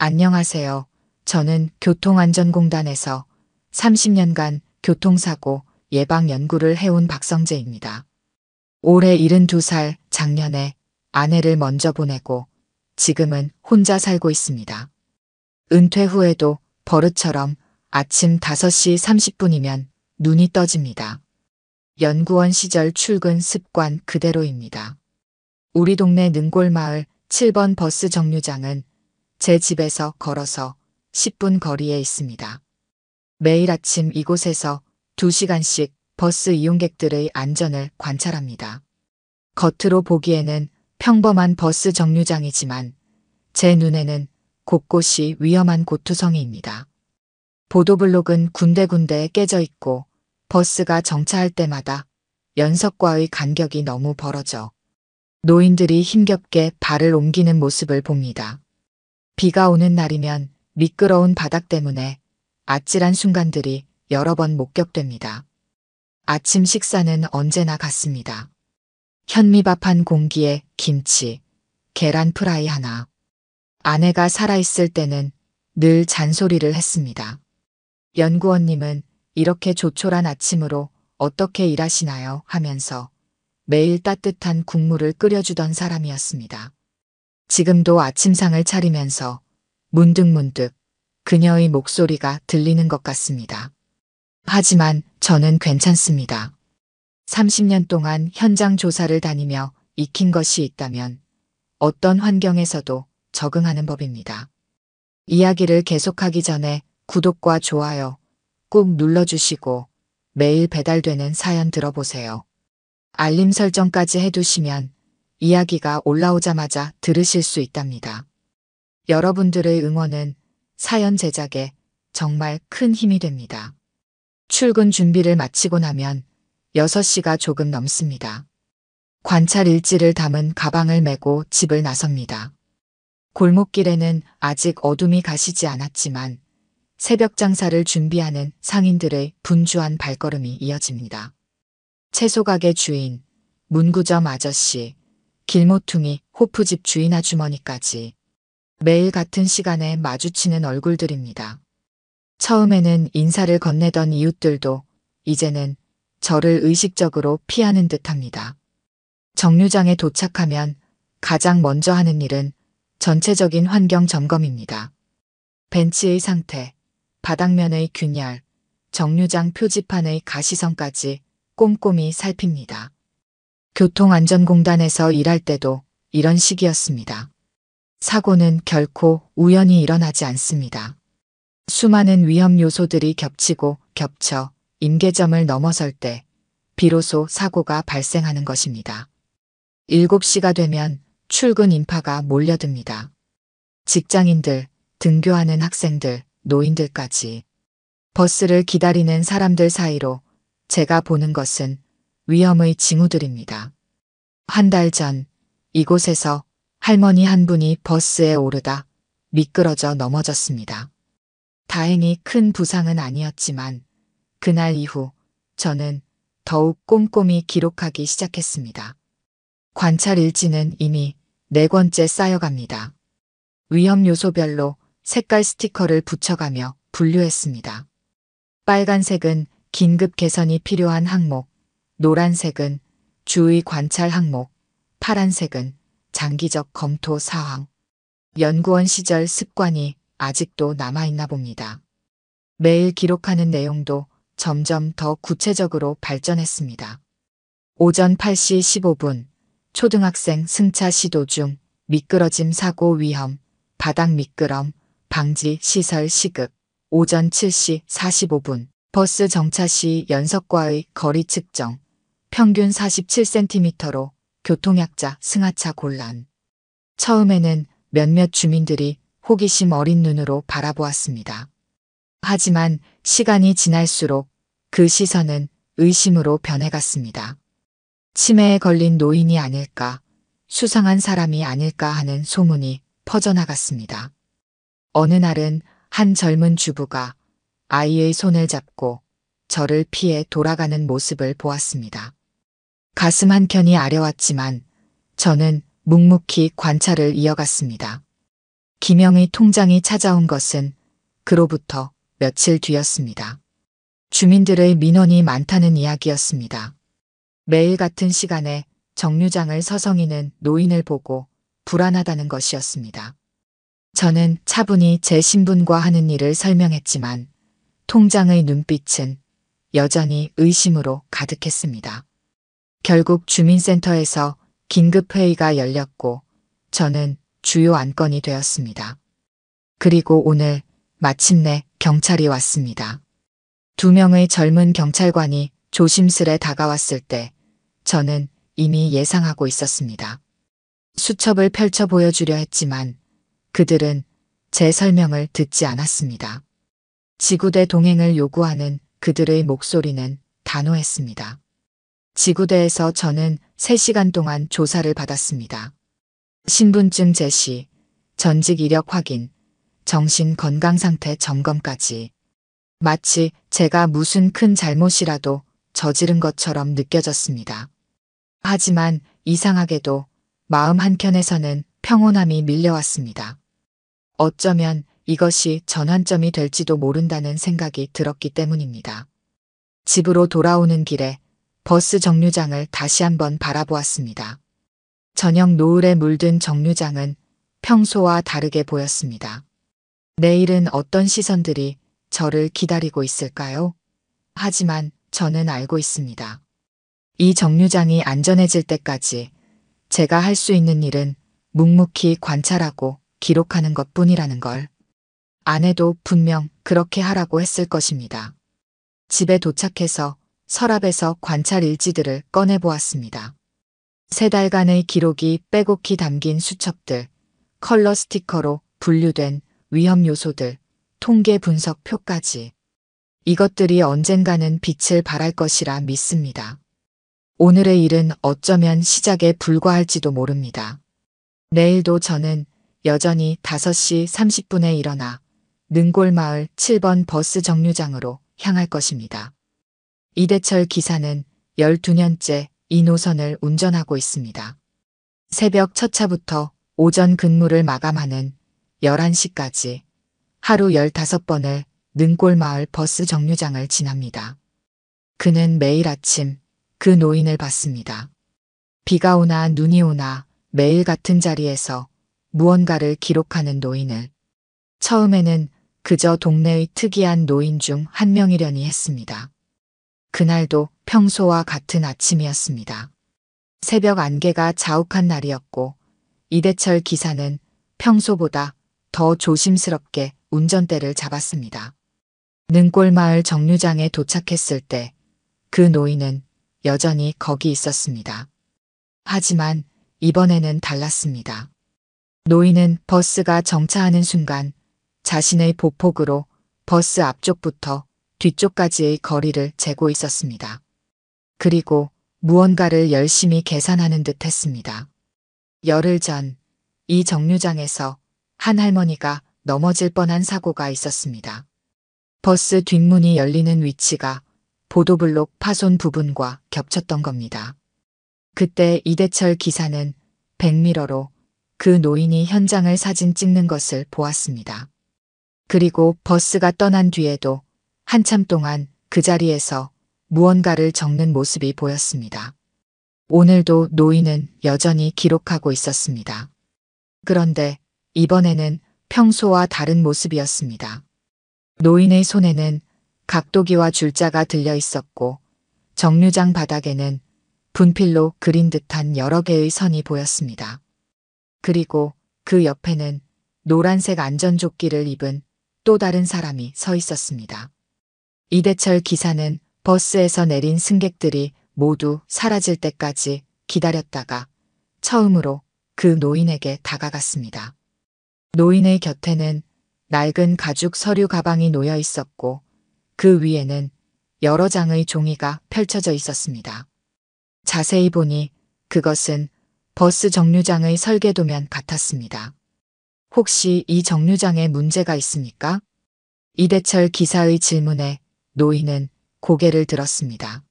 안녕하세요. 저는 교통안전공단에서 30년간 교통사고 예방 연구를 해온 박성재입니다. 올해 72살, 작년에 아내를 먼저 보내고 지금은 혼자 살고 있습니다. 은퇴 후에도 버릇처럼 아침 5시 30분이면 눈이 떠집니다. 연구원 시절 출근 습관 그대로입니다. 우리 동네 능골마을 7번 버스 정류장은 제 집에서 걸어서 10분 거리에 있습니다. 매일 아침 이곳에서 2시간씩 버스 이용객들의 안전을 관찰합니다. 겉으로 보기에는 평범한 버스 정류장이지만 제 눈에는 곳곳이 위험한 고투성이입니다. 보도블록은 군데군데 깨져 있고 버스가 정차할 때마다 연석과의 간격이 너무 벌어져 노인들이 힘겹게 발을 옮기는 모습을 봅니다. 비가 오는 날이면 미끄러운 바닥 때문에 아찔한 순간들이 여러 번 목격됩니다. 아침 식사는 언제나 같습니다. 현미밥 한 공기에 김치, 계란 프라이 하나. 아내가 살아있을 때는 늘 잔소리를 했습니다. 연구원님은 이렇게 조촐한 아침으로 어떻게 일하시나요? 하면서 매일 따뜻한 국물을 끓여주던 사람이었습니다. 지금도 아침상을 차리면서 문득문득 그녀의 목소리가 들리는 것 같습니다. 하지만 저는 괜찮습니다. 30년 동안 현장 조사를 다니며 익힌 것이 있다면 어떤 환경에서도 적응하는 법입니다. 이야기를 계속하기 전에 구독과 좋아요 꾹 눌러주시고 매일 배달되는 사연 들어보세요. 알림 설정까지 해두시면 이야기가 올라오자마자 들으실 수 있답니다. 여러분들의 응원은 사연 제작에 정말 큰 힘이 됩니다. 출근 준비를 마치고 나면 6시가 조금 넘습니다. 관찰 일지를 담은 가방을 메고 집을 나섭니다. 골목길에는 아직 어둠이 가시지 않았지만 새벽 장사를 준비하는 상인들의 분주한 발걸음이 이어집니다. 채소가게 주인, 문구점 아저씨, 길모퉁이 호프집 주인 아주머니까지 매일 같은 시간에 마주치는 얼굴들입니다. 처음에는 인사를 건네던 이웃들도 이제는 저를 의식적으로 피하는 듯합니다. 정류장에 도착하면 가장 먼저 하는 일은 전체적인 환경 점검입니다. 벤치의 상태, 바닥면의 균열, 정류장 표지판의 가시성까지 꼼꼼히 살핍니다. 교통안전공단에서 일할 때도 이런 식이었습니다. 사고는 결코 우연히 일어나지 않습니다. 수많은 위험 요소들이 겹치고 겹쳐 임계점을 넘어설 때 비로소 사고가 발생하는 것입니다. 7시가 되면 출근 인파가 몰려듭니다. 직장인들, 등교하는 학생들, 노인들까지. 버스를 기다리는 사람들 사이로 제가 보는 것은 위험의 징후들입니다. 한 달 전 이곳에서 할머니 한 분이 버스에 오르다 미끄러져 넘어졌습니다. 다행히 큰 부상은 아니었지만 그날 이후 저는 더욱 꼼꼼히 기록하기 시작했습니다. 관찰 일지는 이미 4권째 쌓여갑니다. 위험 요소별로 색깔 스티커를 붙여가며 분류했습니다. 빨간색은 긴급 개선이 필요한 항목, 노란색은 주의 관찰 항목, 파란색은 장기적 검토 사항. 연구원 시절 습관이 아직도 남아있나 봅니다. 매일 기록하는 내용도 점점 더 구체적으로 발전했습니다. 오전 8시 15분, 초등학생 승차 시도 중 미끄러짐 사고 위험, 바닥 미끄럼, 방지 시설 시급. 오전 7시 45분, 버스 정차 시 연석과의 거리 측정, 평균 47cm로 교통약자 승하차 곤란. 처음에는 몇몇 주민들이 호기심 어린 눈으로 바라보았습니다. 하지만 시간이 지날수록 그 시선은 의심으로 변해갔습니다. 치매에 걸린 노인이 아닐까, 수상한 사람이 아닐까 하는 소문이 퍼져나갔습니다. 어느 날은 한 젊은 주부가 아이의 손을 잡고 저를 피해 돌아가는 모습을 보았습니다. 가슴 한켠이 아려왔지만 저는 묵묵히 관찰을 이어갔습니다. 김영의 통장이 찾아온 것은 그로부터 며칠 뒤였습니다. 주민들의 민원이 많다는 이야기였습니다. 매일 같은 시간에 정류장을 서성이는 노인을 보고 불안하다는 것이었습니다. 저는 차분히 제 신분과 하는 일을 설명했지만 통장의 눈빛은 여전히 의심으로 가득했습니다. 결국 주민센터에서 긴급회의가 열렸고 저는 주요 안건이 되었습니다. 그리고 오늘 마침내 경찰이 왔습니다. 2명의 젊은 경찰관이 조심스레 다가왔을 때 저는 이미 예상하고 있었습니다. 수첩을 펼쳐 보여주려 했지만 그들은 제 설명을 듣지 않았습니다. 지구대 동행을 요구하는 그들의 목소리는 단호했습니다. 지구대에서 저는 3시간 동안 조사를 받았습니다. 신분증 제시, 전직 이력 확인, 정신 건강 상태 점검까지. 마치 제가 무슨 큰 잘못이라도 저지른 것처럼 느껴졌습니다. 하지만 이상하게도 마음 한켠에서는 평온함이 밀려왔습니다. 어쩌면 이것이 전환점이 될지도 모른다는 생각이 들었기 때문입니다. 집으로 돌아오는 길에 버스 정류장을 다시 한번 바라보았습니다. 저녁 노을에 물든 정류장은 평소와 다르게 보였습니다. 내일은 어떤 시선들이 저를 기다리고 있을까요? 하지만 저는 알고 있습니다. 이 정류장이 안전해질 때까지 제가 할 수 있는 일은 묵묵히 관찰하고 기록하는 것뿐이라는 걸. 아내도 분명 그렇게 하라고 했을 것입니다. 집에 도착해서 서랍에서 관찰 일지들을 꺼내보았습니다. 3달간의 기록이 빼곡히 담긴 수첩들, 컬러 스티커로 분류된 위험 요소들, 통계 분석 표까지. 이것들이 언젠가는 빛을 발할 것이라 믿습니다. 오늘의 일은 어쩌면 시작에 불과할지도 모릅니다. 내일도 저는 여전히 5시 30분에 일어나 능골마을 7번 버스 정류장으로 향할 것입니다. 이대철 기사는 12년째 이 노선을 운전하고 있습니다. 새벽 첫 차부터 오전 근무를 마감하는 11시까지 하루 15번을 능골마을 버스 정류장을 지납니다. 그는 매일 아침 그 노인을 봤습니다. 비가 오나 눈이 오나 매일 같은 자리에서 무언가를 기록하는 노인을. 처음에는 그저 동네의 특이한 노인 중 한 명이려니 했습니다. 그날도 평소와 같은 아침이었습니다. 새벽 안개가 자욱한 날이었고 이대철 기사는 평소보다 더 조심스럽게 운전대를 잡았습니다. 능골마을 정류장에 도착했을 때 그 노인은 여전히 거기 있었습니다. 하지만 이번에는 달랐습니다. 노인은 버스가 정차하는 순간 자신의 보폭으로 버스 앞쪽부터 뒤쪽까지의 거리를 재고 있었습니다. 그리고 무언가를 열심히 계산하는 듯 했습니다. 열흘 전 이 정류장에서 한 할머니가 넘어질 뻔한 사고가 있었습니다. 버스 뒷문이 열리는 위치가 보도블록 파손 부분과 겹쳤던 겁니다. 그때 이대철 기사는 백미러로 그 노인이 현장을 사진 찍는 것을 보았습니다. 그리고 버스가 떠난 뒤에도 한참 동안 그 자리에서 무언가를 적는 모습이 보였습니다. 오늘도 노인은 여전히 기록하고 있었습니다. 그런데 이번에는 평소와 다른 모습이었습니다. 노인의 손에는 각도기와 줄자가 들려 있었고 정류장 바닥에는 분필로 그린 듯한 여러 개의 선이 보였습니다. 그리고 그 옆에는 노란색 안전조끼를 입은 또 다른 사람이 서 있었습니다. 이대철 기사는 버스에서 내린 승객들이 모두 사라질 때까지 기다렸다가 처음으로 그 노인에게 다가갔습니다. 노인의 곁에는 낡은 가죽 서류 가방이 놓여 있었고 그 위에는 여러 장의 종이가 펼쳐져 있었습니다. 자세히 보니 그것은 버스 정류장의 설계도면 같았습니다. 혹시 이 정류장에 문제가 있습니까? 이대철 기사의 질문에 노인은 고개를 들었습니다.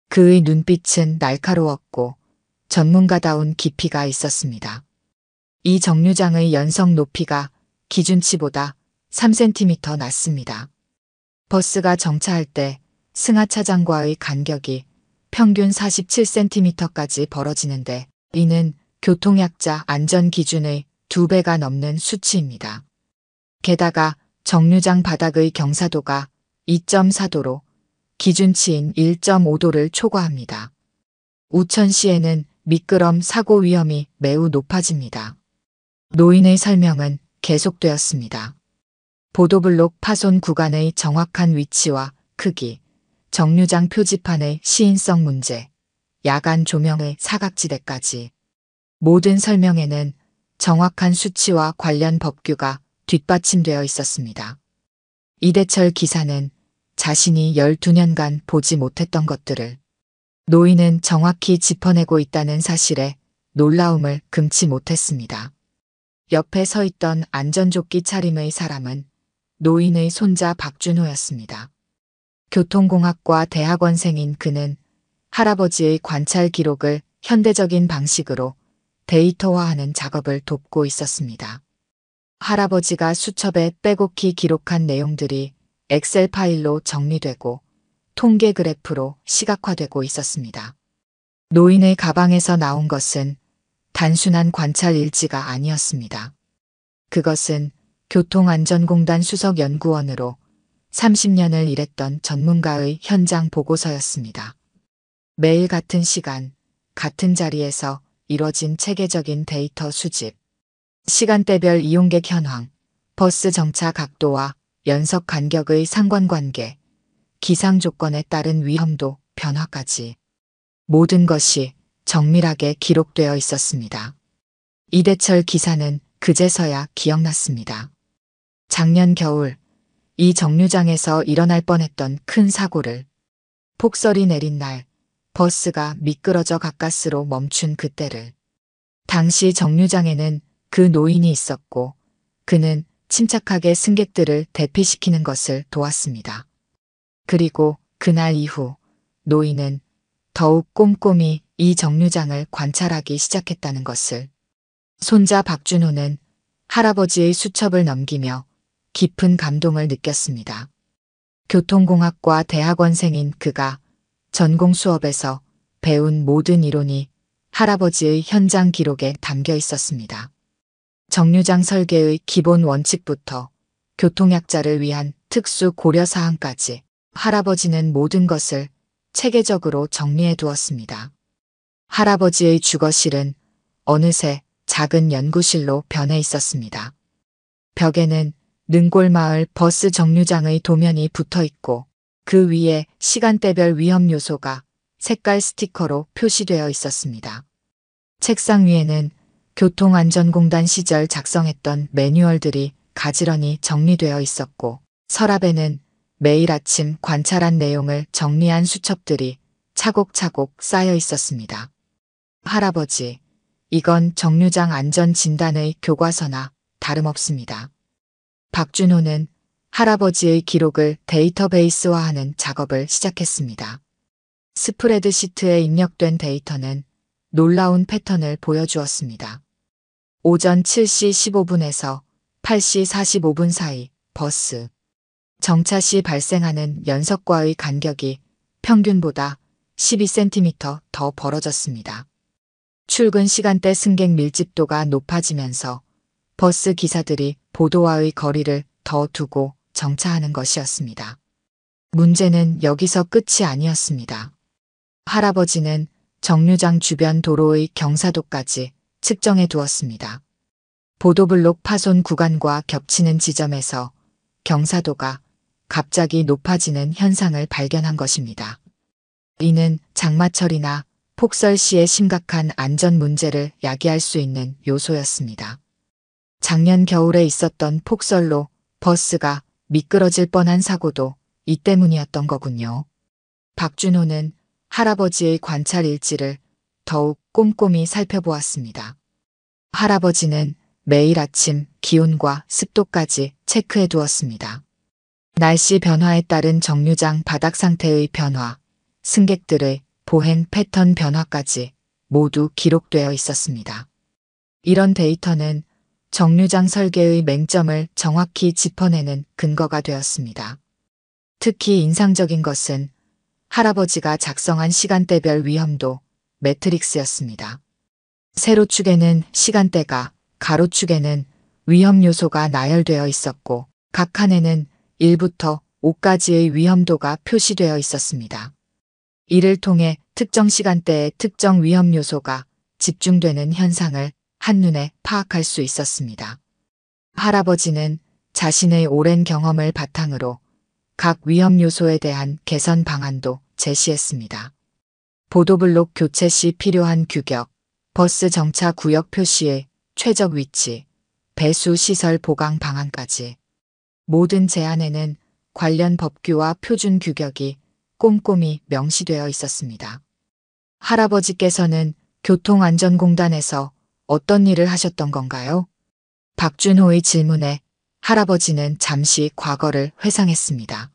그의 눈빛은 날카로웠고 전문가다운 깊이가 있었습니다. 이 정류장의 연석 높이가 기준치보다 3cm 낮습니다. 버스가 정차할 때 승하차장과의 간격이 평균 47cm까지 벌어지는데 이는 교통약자 안전기준의 2배가 넘는 수치입니다. 게다가 정류장 바닥의 경사도가 2.4도로 기준치인 1.5도를 초과합니다. 우천시에는 미끄럼 사고 위험이 매우 높아집니다. 노인의 설명은 계속되었습니다. 보도블록 파손 구간의 정확한 위치와 크기, 정류장 표지판의 시인성 문제, 야간 조명의 사각지대까지 모든 설명에는 정확한 수치와 관련 법규가 뒷받침되어 있었습니다. 이대철 기사는 자신이 12년간 보지 못했던 것들을 노인은 정확히 짚어내고 있다는 사실에 놀라움을 금치 못했습니다. 옆에 서 있던 안전조끼 차림의 사람은 노인의 손자 박준호였습니다. 교통공학과 대학원생인 그는 할아버지의 관찰 기록을 현대적인 방식으로 데이터화하는 작업을 돕고 있었습니다. 할아버지가 수첩에 빼곡히 기록한 내용들이 엑셀 파일로 정리되고 통계 그래프로 시각화되고 있었습니다. 노인의 가방에서 나온 것은 단순한 관찰 일지가 아니었습니다. 그것은 교통안전공단 수석연구원으로 30년을 일했던 전문가의 현장 보고서였습니다. 매일 같은 시간, 같은 자리에서 이뤄진 체계적인 데이터 수집, 시간대별 이용객 현황, 버스 정차 각도와 연석 간격의 상관관계, 기상 조건에 따른 위험도 변화까지 모든 것이 정밀하게 기록되어 있었습니다. 이대철 기사는 그제서야 기억났습니다. 작년 겨울 이 정류장에서 일어날 뻔했던 큰 사고를 폭설이 내린 날 버스가 미끄러져 가까스로 멈춘 그때를 당시 정류장에는 그 노인이 있었고 그는 침착하게 승객들을 대피시키는 것을 도왔습니다. 그리고 그날 이후 노인은 더욱 꼼꼼히 이 정류장을 관찰하기 시작했다는 것을 손자 박준호는 할아버지의 수첩을 넘기며 깊은 감동을 느꼈습니다. 교통공학과 대학원생인 그가 전공 수업에서 배운 모든 이론이 할아버지의 현장 기록에 담겨 있었습니다. 정류장 설계의 기본 원칙부터 교통약자를 위한 특수 고려사항까지 할아버지는 모든 것을 체계적으로 정리해 두었습니다. 할아버지의 주거실은 어느새 작은 연구실로 변해 있었습니다. 벽에는 능골마을 버스 정류장의 도면이 붙어 있고 그 위에 시간대별 위험 요소가 색깔 스티커로 표시되어 있었습니다. 책상 위에는 교통안전공단 시절 작성했던 매뉴얼들이 가지런히 정리되어 있었고 서랍에는 매일 아침 관찰한 내용을 정리한 수첩들이 차곡차곡 쌓여 있었습니다. 할아버지, 이건 정류장 안전진단의 교과서나 다름없습니다. 박준호는 할아버지의 기록을 데이터베이스화하는 작업을 시작했습니다. 스프레드시트에 입력된 데이터는 놀라운 패턴을 보여주었습니다. 오전 7시 15분에서 8시 45분 사이 버스 정차 시 발생하는 연석과의 간격이 평균보다 12cm 더 벌어졌습니다. 출근 시간대 승객 밀집도가 높아지면서 버스 기사들이 보도와의 거리를 더 두고 정차하는 것이었습니다. 문제는 여기서 끝이 아니었습니다. 할아버지는 정류장 주변 도로의 경사도까지 측정해 두었습니다. 보도블록 파손 구간과 겹치는 지점에서 경사도가 갑자기 높아지는 현상을 발견한 것입니다. 이는 장마철이나 폭설 시의 심각한 안전 문제를 야기할 수 있는 요소였습니다. 작년 겨울에 있었던 폭설로 버스가 미끄러질 뻔한 사고도 이 때문이었던 거군요. 박준호는 할아버지의 관찰 일지를 더욱 꼼꼼히 살펴보았습니다. 할아버지는 매일 아침 기온과 습도까지 체크해 두었습니다. 날씨 변화에 따른 정류장 바닥 상태의 변화, 승객들의 보행 패턴 변화까지 모두 기록되어 있었습니다. 이런 데이터는 정류장 설계의 맹점을 정확히 짚어내는 근거가 되었습니다. 특히 인상적인 것은 할아버지가 작성한 시간대별 위험도 매트릭스였습니다. 세로축에는 시간대가, 가로축에는 위험 요소가 나열되어 있었고 각 칸에는 1부터 5까지의 위험도가 표시되어 있었습니다. 이를 통해 특정 시간대에 특정 위험 요소가 집중되는 현상을 한눈에 파악할 수 있었습니다. 할아버지는 자신의 오랜 경험을 바탕으로 각 위험 요소에 대한 개선 방안도 제시했습니다. 보도블록 교체 시 필요한 규격, 버스 정차 구역 표시의 최적 위치, 배수 시설 보강 방안까지 모든 제안에는 관련 법규와 표준 규격이 꼼꼼히 명시되어 있었습니다. 할아버지께서는 교통안전공단에서 어떤 일을 하셨던 건가요? 박준호의 질문에 할아버지는 잠시 과거를 회상했습니다.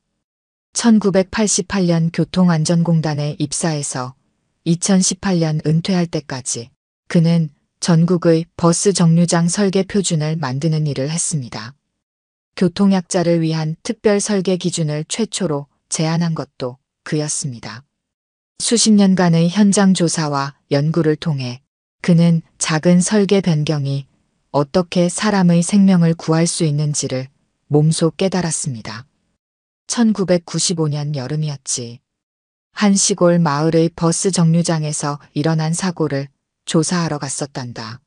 1988년 교통안전공단에 입사해서 2018년 은퇴할 때까지 그는 전국의 버스 정류장 설계 표준을 만드는 일을 했습니다. 교통약자를 위한 특별 설계 기준을 최초로 제안한 것도 그였습니다. 수십 년간의 현장 조사와 연구를 통해 그는 작은 설계 변경이 어떻게 사람의 생명을 구할 수 있는지를 몸소 깨달았습니다. 1995년 여름이었지. 한 시골 마을의 버스 정류장에서 일어난 사고를 조사하러 갔었단다.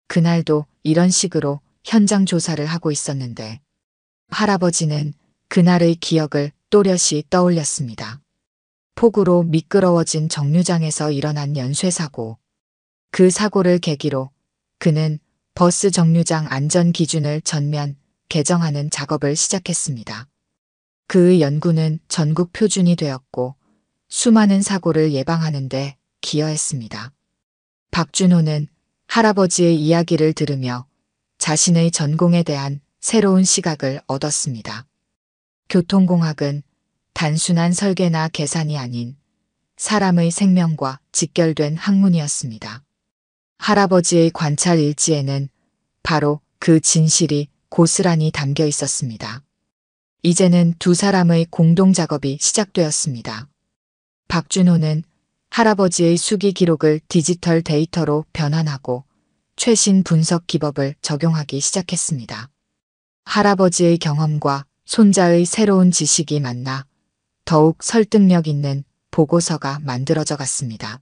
그날도 이런 식으로 현장 조사를 하고 있었는데 할아버지는 그날의 기억을 또렷이 떠올렸습니다. 폭우로 미끄러워진 정류장에서 일어난 연쇄사고. 그 사고를 계기로 그는 버스 정류장 안전 기준을 전면 개정하는 작업을 시작했습니다. 그의 연구는 전국 표준이 되었고 수많은 사고를 예방하는 데 기여했습니다. 박준호는 할아버지의 이야기를 들으며 자신의 전공에 대한 새로운 시각을 얻었습니다. 교통공학은 단순한 설계나 계산이 아닌 사람의 생명과 직결된 학문이었습니다. 할아버지의 관찰 일지에는 바로 그 진실이 고스란히 담겨 있었습니다. 이제는 두 사람의 공동 작업이 시작되었습니다. 박준호는 할아버지의 수기 기록을 디지털 데이터로 변환하고 최신 분석 기법을 적용하기 시작했습니다. 할아버지의 경험과 손자의 새로운 지식이 만나 더욱 설득력 있는 보고서가 만들어져 갔습니다.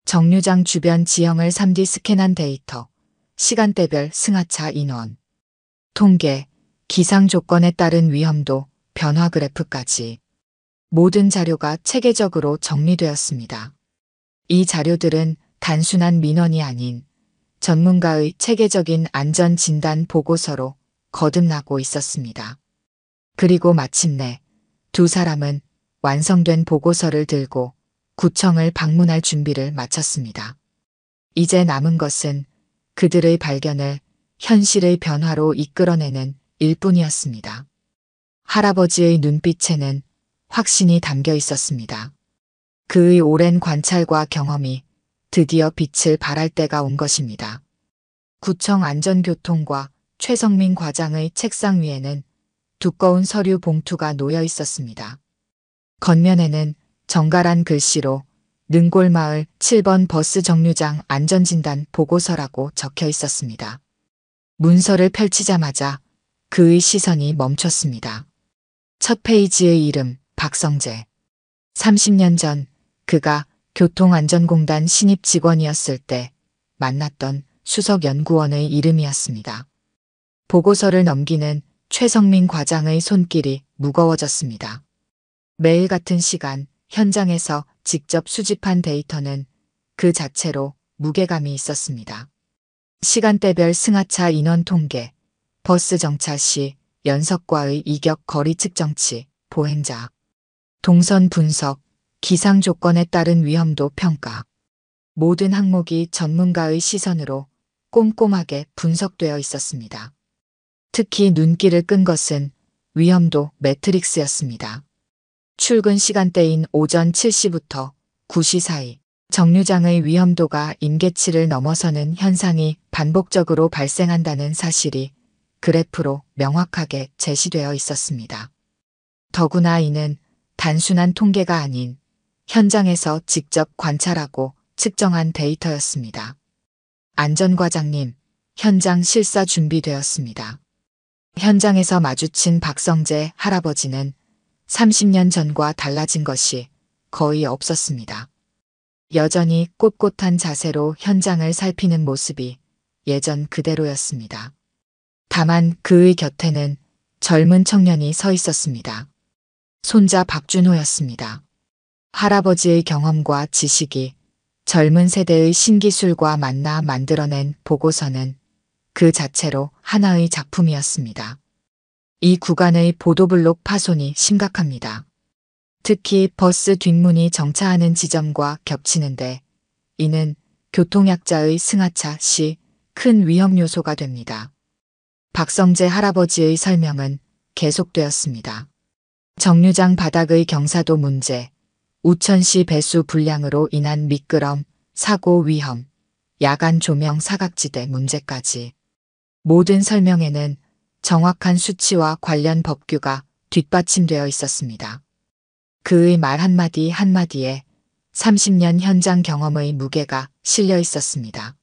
정류장 주변 지형을 3D 스캔한 데이터, 시간대별 승하차 인원, 통계, 기상 조건에 따른 위험도, 변화 그래프까지 모든 자료가 체계적으로 정리되었습니다. 이 자료들은 단순한 민원이 아닌 전문가의 체계적인 안전 진단 보고서로 거듭나고 있었습니다. 그리고 마침내 두 사람은 완성된 보고서를 들고 구청을 방문할 준비를 마쳤습니다. 이제 남은 것은 그들의 발견을 현실의 변화로 이끌어내는 일뿐이었습니다. 할아버지의 눈빛에는 확신이 담겨 있었습니다. 그의 오랜 관찰과 경험이 드디어 빛을 발할 때가 온 것입니다. 구청 안전교통과 최성민 과장의 책상 위에는 두꺼운 서류 봉투가 놓여 있었습니다. 겉면에는 정갈한 글씨로 능골마을 7번 버스 정류장 안전진단 보고서라고 적혀 있었습니다. 문서를 펼치자마자 그의 시선이 멈췄습니다. 첫 페이지의 이름 박성재. 30년 전 그가 교통안전공단 신입 직원이었을 때 만났던 수석연구원의 이름이었습니다. 보고서를 넘기는 최성민 과장의 손길이 무거워졌습니다. 매일 같은 시간 현장에서 직접 수집한 데이터는 그 자체로 무게감이 있었습니다. 시간대별 승하차 인원 통계, 버스 정차 시 연석과의 이격 거리 측정치, 보행자, 동선 분석, 기상 조건에 따른 위험도 평가. 모든 항목이 전문가의 시선으로 꼼꼼하게 분석되어 있었습니다. 특히 눈길을 끈 것은 위험도 매트릭스였습니다. 출근 시간대인 오전 7시부터 9시 사이 정류장의 위험도가 임계치를 넘어서는 현상이 반복적으로 발생한다는 사실이 그래프로 명확하게 제시되어 있었습니다. 더구나 이는 단순한 통계가 아닌 현장에서 직접 관찰하고 측정한 데이터였습니다. 안전과장님, 현장 실사 준비되었습니다. 현장에서 마주친 박성재 할아버지는 30년 전과 달라진 것이 거의 없었습니다. 여전히 꼿꼿한 자세로 현장을 살피는 모습이 예전 그대로였습니다. 다만 그의 곁에는 젊은 청년이 서 있었습니다. 손자 박준호였습니다. 할아버지의 경험과 지식이 젊은 세대의 신기술과 만나 만들어낸 보고서는 그 자체로 하나의 작품이었습니다. 이 구간의 보도블록 파손이 심각합니다. 특히 버스 뒷문이 정차하는 지점과 겹치는데 이는 교통약자의 승하차 시 큰 위험 요소가 됩니다. 박성재 할아버지의 설명은 계속되었습니다. 정류장 바닥의 경사도 문제, 우천시 배수 불량으로 인한 미끄럼, 사고 위험, 야간 조명 사각지대 문제까지 모든 설명에는 정확한 수치와 관련 법규가 뒷받침되어 있었습니다. 그의 말 한마디 한마디에 30년 현장 경험의 무게가 실려 있었습니다.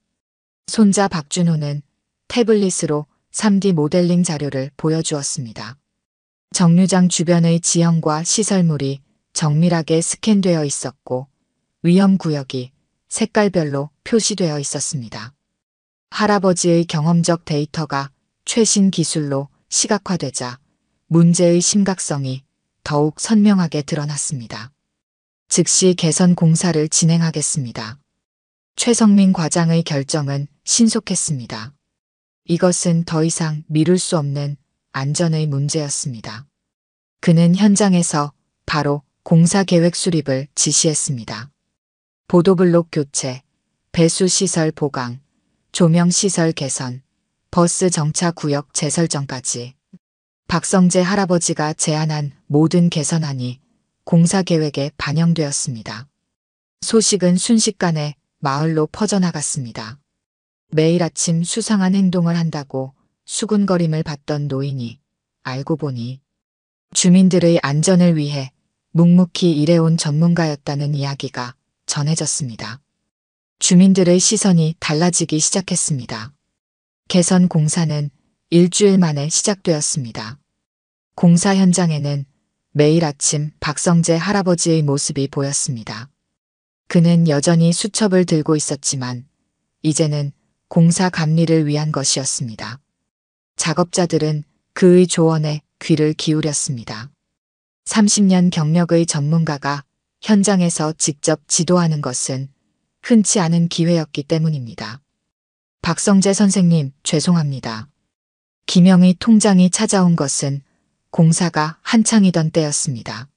손자 박준호는 태블릿으로 3D 모델링 자료를 보여주었습니다. 정류장 주변의 지형과 시설물이 정밀하게 스캔되어 있었고 위험 구역이 색깔별로 표시되어 있었습니다. 할아버지의 경험적 데이터가 최신 기술로 시각화되자 문제의 심각성이 더욱 선명하게 드러났습니다. 즉시 개선 공사를 진행하겠습니다. 최성민 과장의 결정은 신속했습니다. 이것은 더 이상 미룰 수 없는 안전의 문제였습니다. 그는 현장에서 바로 공사 계획 수립을 지시했습니다. 보도블록 교체, 배수시설 보강, 조명시설 개선, 버스 정차 구역 재설정까지 박성재 할아버지가 제안한 모든 개선안이 공사 계획에 반영되었습니다. 소식은 순식간에 마을로 퍼져나갔습니다. 매일 아침 수상한 행동을 한다고 수군거림을 받던 노인이 알고 보니 주민들의 안전을 위해 묵묵히 일해온 전문가였다는 이야기가 전해졌습니다. 주민들의 시선이 달라지기 시작했습니다. 개선 공사는 일주일 만에 시작되었습니다. 공사 현장에는 매일 아침 박성재 할아버지의 모습이 보였습니다. 그는 여전히 수첩을 들고 있었지만 이제는 공사 감리를 위한 것이었습니다. 작업자들은 그의 조언에 귀를 기울였습니다. 30년 경력의 전문가가 현장에서 직접 지도하는 것은 흔치 않은 기회였기 때문입니다. 박성재 선생님, 죄송합니다. 김영의 통장이 찾아온 것은 공사가 한창이던 때였습니다.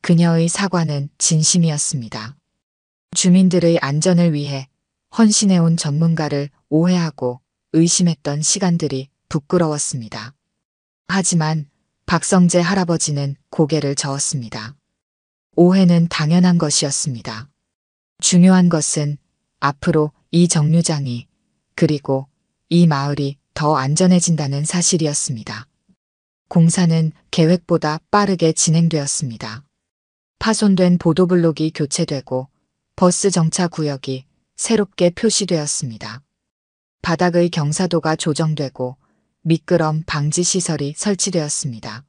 그녀의 사과는 진심이었습니다. 주민들의 안전을 위해 헌신해온 전문가를 오해하고 의심했던 시간들이 부끄러웠습니다. 하지만 박성재 할아버지는 고개를 저었습니다. 오해는 당연한 것이었습니다. 중요한 것은 앞으로 이 정류장이 그리고 이 마을이 더 안전해진다는 사실이었습니다. 공사는 계획보다 빠르게 진행되었습니다. 파손된 보도블록이 교체되고 버스 정차 구역이 새롭게 표시되었습니다. 바닥의 경사도가 조정되고 미끄럼 방지 시설이 설치되었습니다.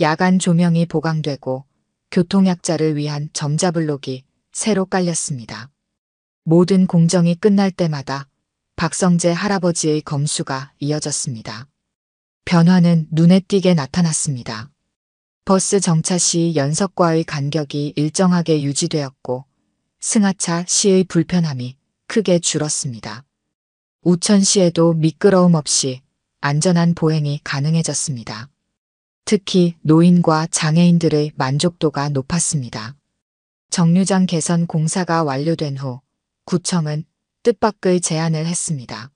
야간 조명이 보강되고 교통약자를 위한 점자블록이 새로 깔렸습니다. 모든 공정이 끝날 때마다 박성재 할아버지의 검수가 이어졌습니다. 변화는 눈에 띄게 나타났습니다. 버스 정차 시 연석과의 간격이 일정하게 유지되었고 승하차 시의 불편함이 크게 줄었습니다. 우천시에도 미끄러움 없이 안전한 보행이 가능해졌습니다. 특히 노인과 장애인들의 만족도가 높았습니다. 정류장 개선 공사가 완료된 후 구청은 뜻밖의 제안을 했습니다.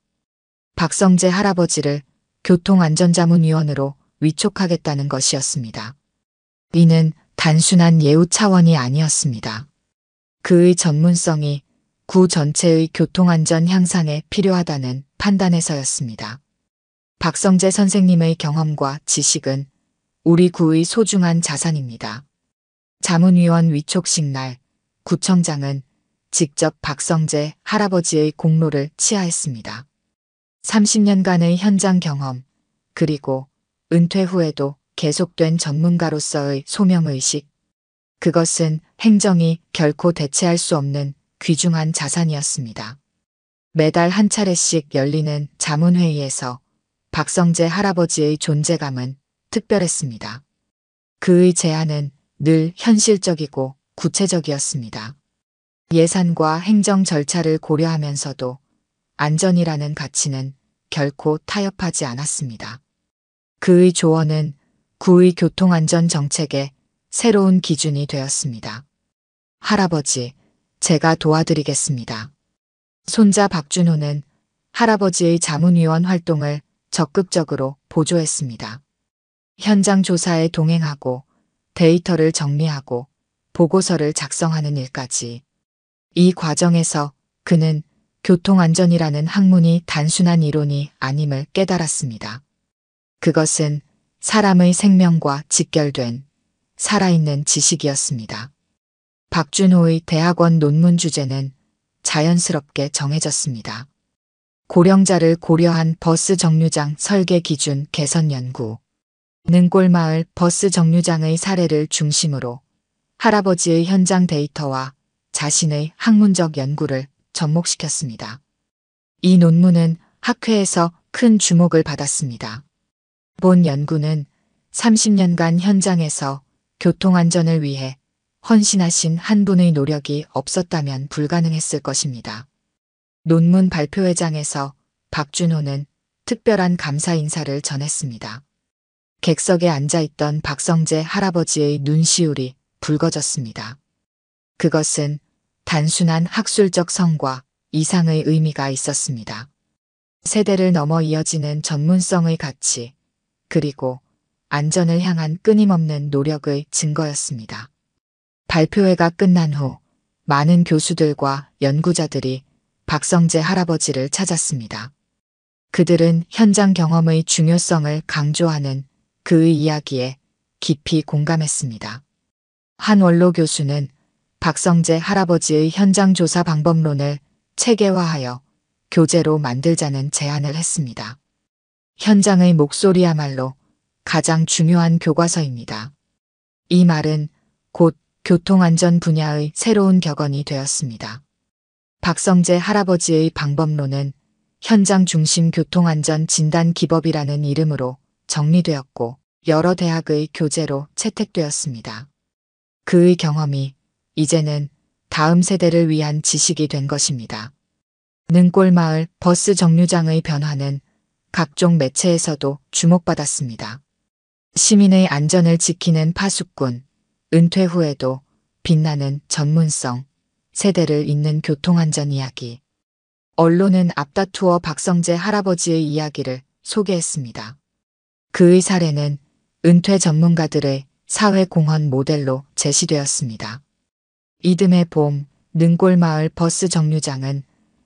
박성재 할아버지를 교통안전자문위원으로 위촉하겠다는 것이었습니다. 이는 단순한 예우 차원이 아니었습니다. 그의 전문성이 구 전체의 교통안전 향상에 필요하다는 판단에서였습니다. 박성재 선생님의 경험과 지식은 우리 구의 소중한 자산입니다. 자문위원 위촉식 날 구청장은 직접 박성재 할아버지의 공로를 치하했습니다. 30년간의 현장 경험, 그리고 은퇴 후에도 계속된 전문가로서의 소명의식, 그것은 행정이 결코 대체할 수 없는 귀중한 자산이었습니다. 매달 한 차례씩 열리는 자문회의에서 박성재 할아버지의 존재감은 특별했습니다. 그의 제안은 늘 현실적이고 구체적이었습니다. 예산과 행정 절차를 고려하면서도 안전이라는 가치는 결코 타협하지 않았습니다. 그의 조언은 구의 교통안전 정책의 새로운 기준이 되었습니다. 할아버지, 제가 도와드리겠습니다. 손자 박준호는 할아버지의 자문위원 활동을 적극적으로 보조했습니다. 현장 조사에 동행하고 데이터를 정리하고 보고서를 작성하는 일까지. 이 과정에서 그는 교통안전이라는 학문이 단순한 이론이 아님을 깨달았습니다. 그것은 사람의 생명과 직결된 살아있는 지식이었습니다. 박준호의 대학원 논문 주제는 자연스럽게 정해졌습니다. 고령자를 고려한 버스 정류장 설계 기준 개선 연구. 능골마을 버스 정류장의 사례를 중심으로 할아버지의 현장 데이터와 자신의 학문적 연구를 접목시켰습니다. 이 논문은 학회에서 큰 주목을 받았습니다. 본 연구는 30년간 현장에서 교통안전을 위해 헌신하신 한 분의 노력이 없었다면 불가능했을 것입니다. 논문 발표회장에서 박준호는 특별한 감사 인사를 전했습니다. 객석에 앉아있던 박성재 할아버지의 눈시울이 붉어졌습니다. 그것은 단순한 학술적 성과 이상의 의미가 있었습니다. 세대를 넘어 이어지는 전문성의 가치, 그리고 안전을 향한 끊임없는 노력의 증거였습니다. 발표회가 끝난 후 많은 교수들과 연구자들이 박성재 할아버지를 찾았습니다. 그들은 현장 경험의 중요성을 강조하는 그의 이야기에 깊이 공감했습니다. 한 원로 교수는 박성재 할아버지의 현장 조사 방법론을 체계화하여 교재로 만들자는 제안을 했습니다. 현장의 목소리야말로 가장 중요한 교과서입니다. 이 말은 곧 교통안전 분야의 새로운 격언이 되었습니다. 박성재 할아버지의 방법론은 현장 중심 교통안전 진단 기법이라는 이름으로 정리되었고 여러 대학의 교재로 채택되었습니다. 그의 경험이 이제는 다음 세대를 위한 지식이 된 것입니다. 능골마을 버스 정류장의 변화는 각종 매체에서도 주목받았습니다. 시민의 안전을 지키는 파수꾼, 은퇴 후에도 빛나는 전문성, 세대를 잇는 교통안전 이야기. 언론은 앞다투어 박성재 할아버지의 이야기를 소개했습니다. 그의 사례는 은퇴 전문가들의 사회공헌 모델로 제시되었습니다. 이듬해 봄 능골마을 버스 정류장은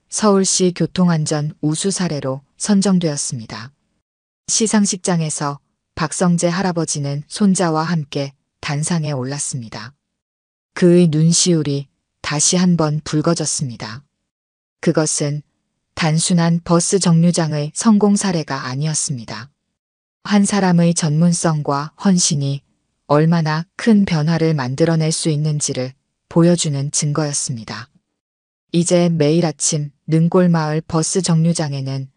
서울시 교통안전 우수 사례로 선정되었습니다. 시상식장에서 박성재 할아버지는 손자와 함께 단상에 올랐습니다. 그의 눈시울이 다시 한번 붉어졌습니다. 그것은 단순한 버스 정류장의 성공 사례가 아니었습니다. 한 사람의 전문성과 헌신이 얼마나 큰 변화를 만들어낼 수 있는지를 보여주는 증거였습니다. 이제 매일 아침 능골마을 버스 정류장에는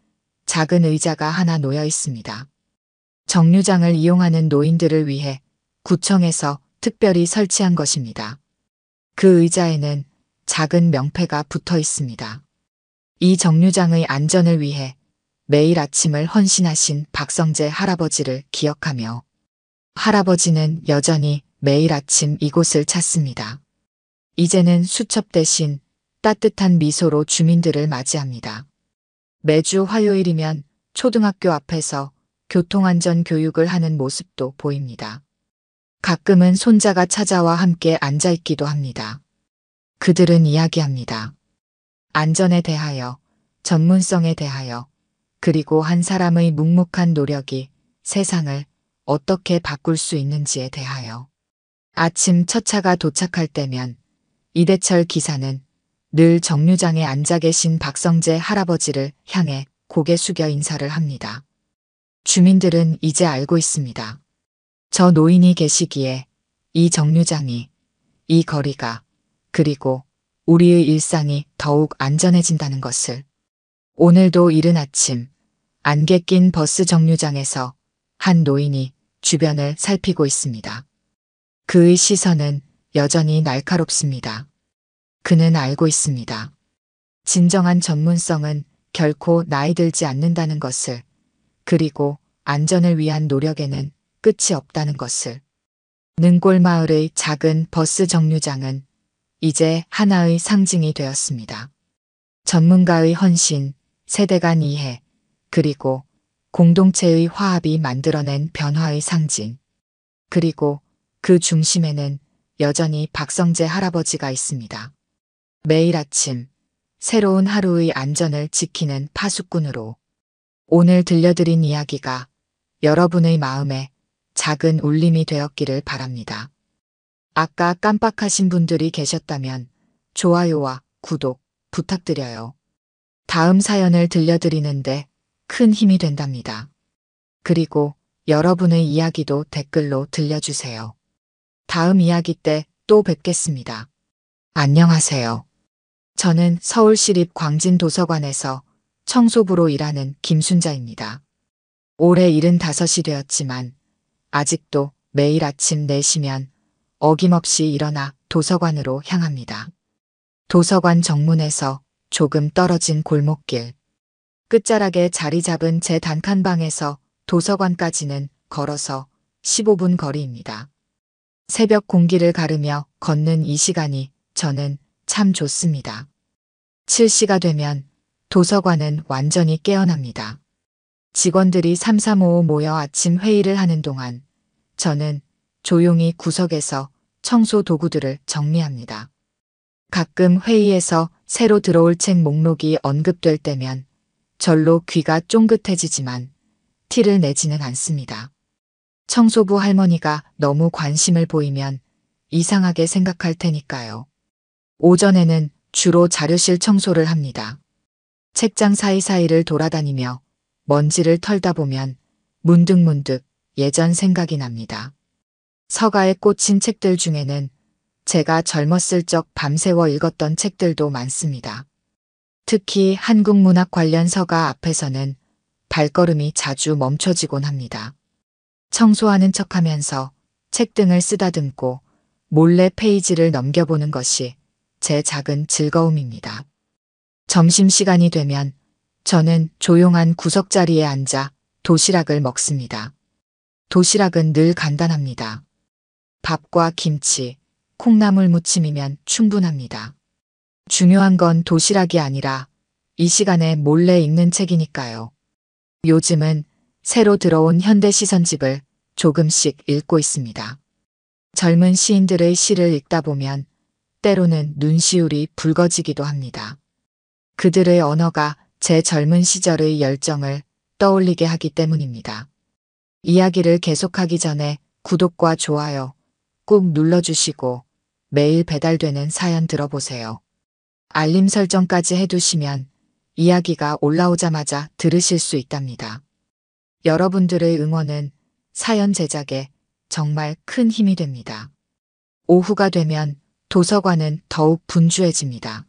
작은 의자가 하나 놓여 있습니다. 정류장을 이용하는 노인들을 위해 구청에서 특별히 설치한 것입니다. 그 의자에는 작은 명패가 붙어 있습니다. 이 정류장의 안전을 위해 매일 아침을 헌신하신 박성재 할아버지를 기억하며 할아버지는 여전히 매일 아침 이곳을 찾습니다. 이제는 수첩 대신 따뜻한 미소로 주민들을 맞이합니다. 매주 화요일이면 초등학교 앞에서 교통안전 교육을 하는 모습도 보입니다. 가끔은 손자가 찾아와 함께 앉아있기도 합니다. 그들은 이야기합니다. 안전에 대하여, 전문성에 대하여, 그리고 한 사람의 묵묵한 노력이 세상을 어떻게 바꿀 수 있는지에 대하여. 아침 첫 차가 도착할 때면 이대철 기사는 늘 정류장에 앉아 계신 박성재 할아버지를 향해 고개 숙여 인사를 합니다. 주민들은 이제 알고 있습니다. 저 노인이 계시기에 이 정류장이, 이 거리가, 그리고 우리의 일상이 더욱 안전해진다는 것을. 오늘도 이른 아침 안개 낀 버스 정류장에서 한 노인이 주변을 살피고 있습니다. 그의 시선은 여전히 날카롭습니다. 그는 알고 있습니다. 진정한 전문성은 결코 나이 들지 않는다는 것을, 그리고 안전을 위한 노력에는 끝이 없다는 것을. 능골마을의 작은 버스 정류장은 이제 하나의 상징이 되었습니다. 전문가의 헌신, 세대 간 이해, 그리고 공동체의 화합이 만들어낸 변화의 상징. 그리고 그 중심에는 여전히 박성재 할아버지가 있습니다. 매일 아침 새로운 하루의 안전을 지키는 파수꾼으로. 오늘 들려드린 이야기가 여러분의 마음에 작은 울림이 되었기를 바랍니다. 아까 깜빡하신 분들이 계셨다면 좋아요와 구독 부탁드려요. 다음 사연을 들려드리는데 큰 힘이 된답니다. 그리고 여러분의 이야기도 댓글로 들려주세요. 다음 이야기 때 또 뵙겠습니다. 안녕하세요. 저는 서울시립 광진도서관에서 청소부로 일하는 김순자입니다. 올해 75이 되었지만 아직도 매일 아침 4시면 어김없이 일어나 도서관으로 향합니다. 도서관 정문에서 조금 떨어진 골목길. 끝자락에 자리 잡은 제 단칸방에서 도서관까지는 걸어서 15분 거리입니다. 새벽 공기를 가르며 걷는 이 시간이 저는 참 좋습니다. 7시가 되면 도서관은 완전히 깨어납니다. 직원들이 3-3-5 모여 아침 회의를 하는 동안 저는 조용히 구석에서 청소 도구들을 정리합니다. 가끔 회의에서 새로 들어올 책 목록이 언급될 때면 절로 귀가 쫑긋해지지만 티를 내지는 않습니다. 청소부 할머니가 너무 관심을 보이면 이상하게 생각할 테니까요. 오전에는 주로 자료실 청소를 합니다. 책장 사이사이를 돌아다니며 먼지를 털다 보면 문득문득 예전 생각이 납니다. 서가에 꽂힌 책들 중에는 제가 젊었을 적 밤새워 읽었던 책들도 많습니다. 특히 한국문학 관련 서가 앞에서는 발걸음이 자주 멈춰지곤 합니다. 청소하는 척하면서 책등을 쓰다듬고 몰래 페이지를 넘겨보는 것이 제 작은 즐거움입니다. 점심시간이 되면 저는 조용한 구석자리에 앉아 도시락을 먹습니다. 도시락은 늘 간단합니다. 밥과 김치, 콩나물 무침이면 충분합니다. 중요한 건 도시락이 아니라 이 시간에 몰래 읽는 책이니까요. 요즘은 새로 들어온 현대시선집을 조금씩 읽고 있습니다. 젊은 시인들의 시를 읽다 보면 때로는 눈시울이 붉어지기도 합니다. 그들의 언어가 제 젊은 시절의 열정을 떠올리게 하기 때문입니다. 이야기를 계속하기 전에 구독과 좋아요 꾹 눌러주시고 매일 배달되는 사연 들어보세요. 알림 설정까지 해두시면 이야기가 올라오자마자 들으실 수 있답니다. 여러분들의 응원은 사연 제작에 정말 큰 힘이 됩니다. 오후가 되면 도서관은 더욱 분주해집니다.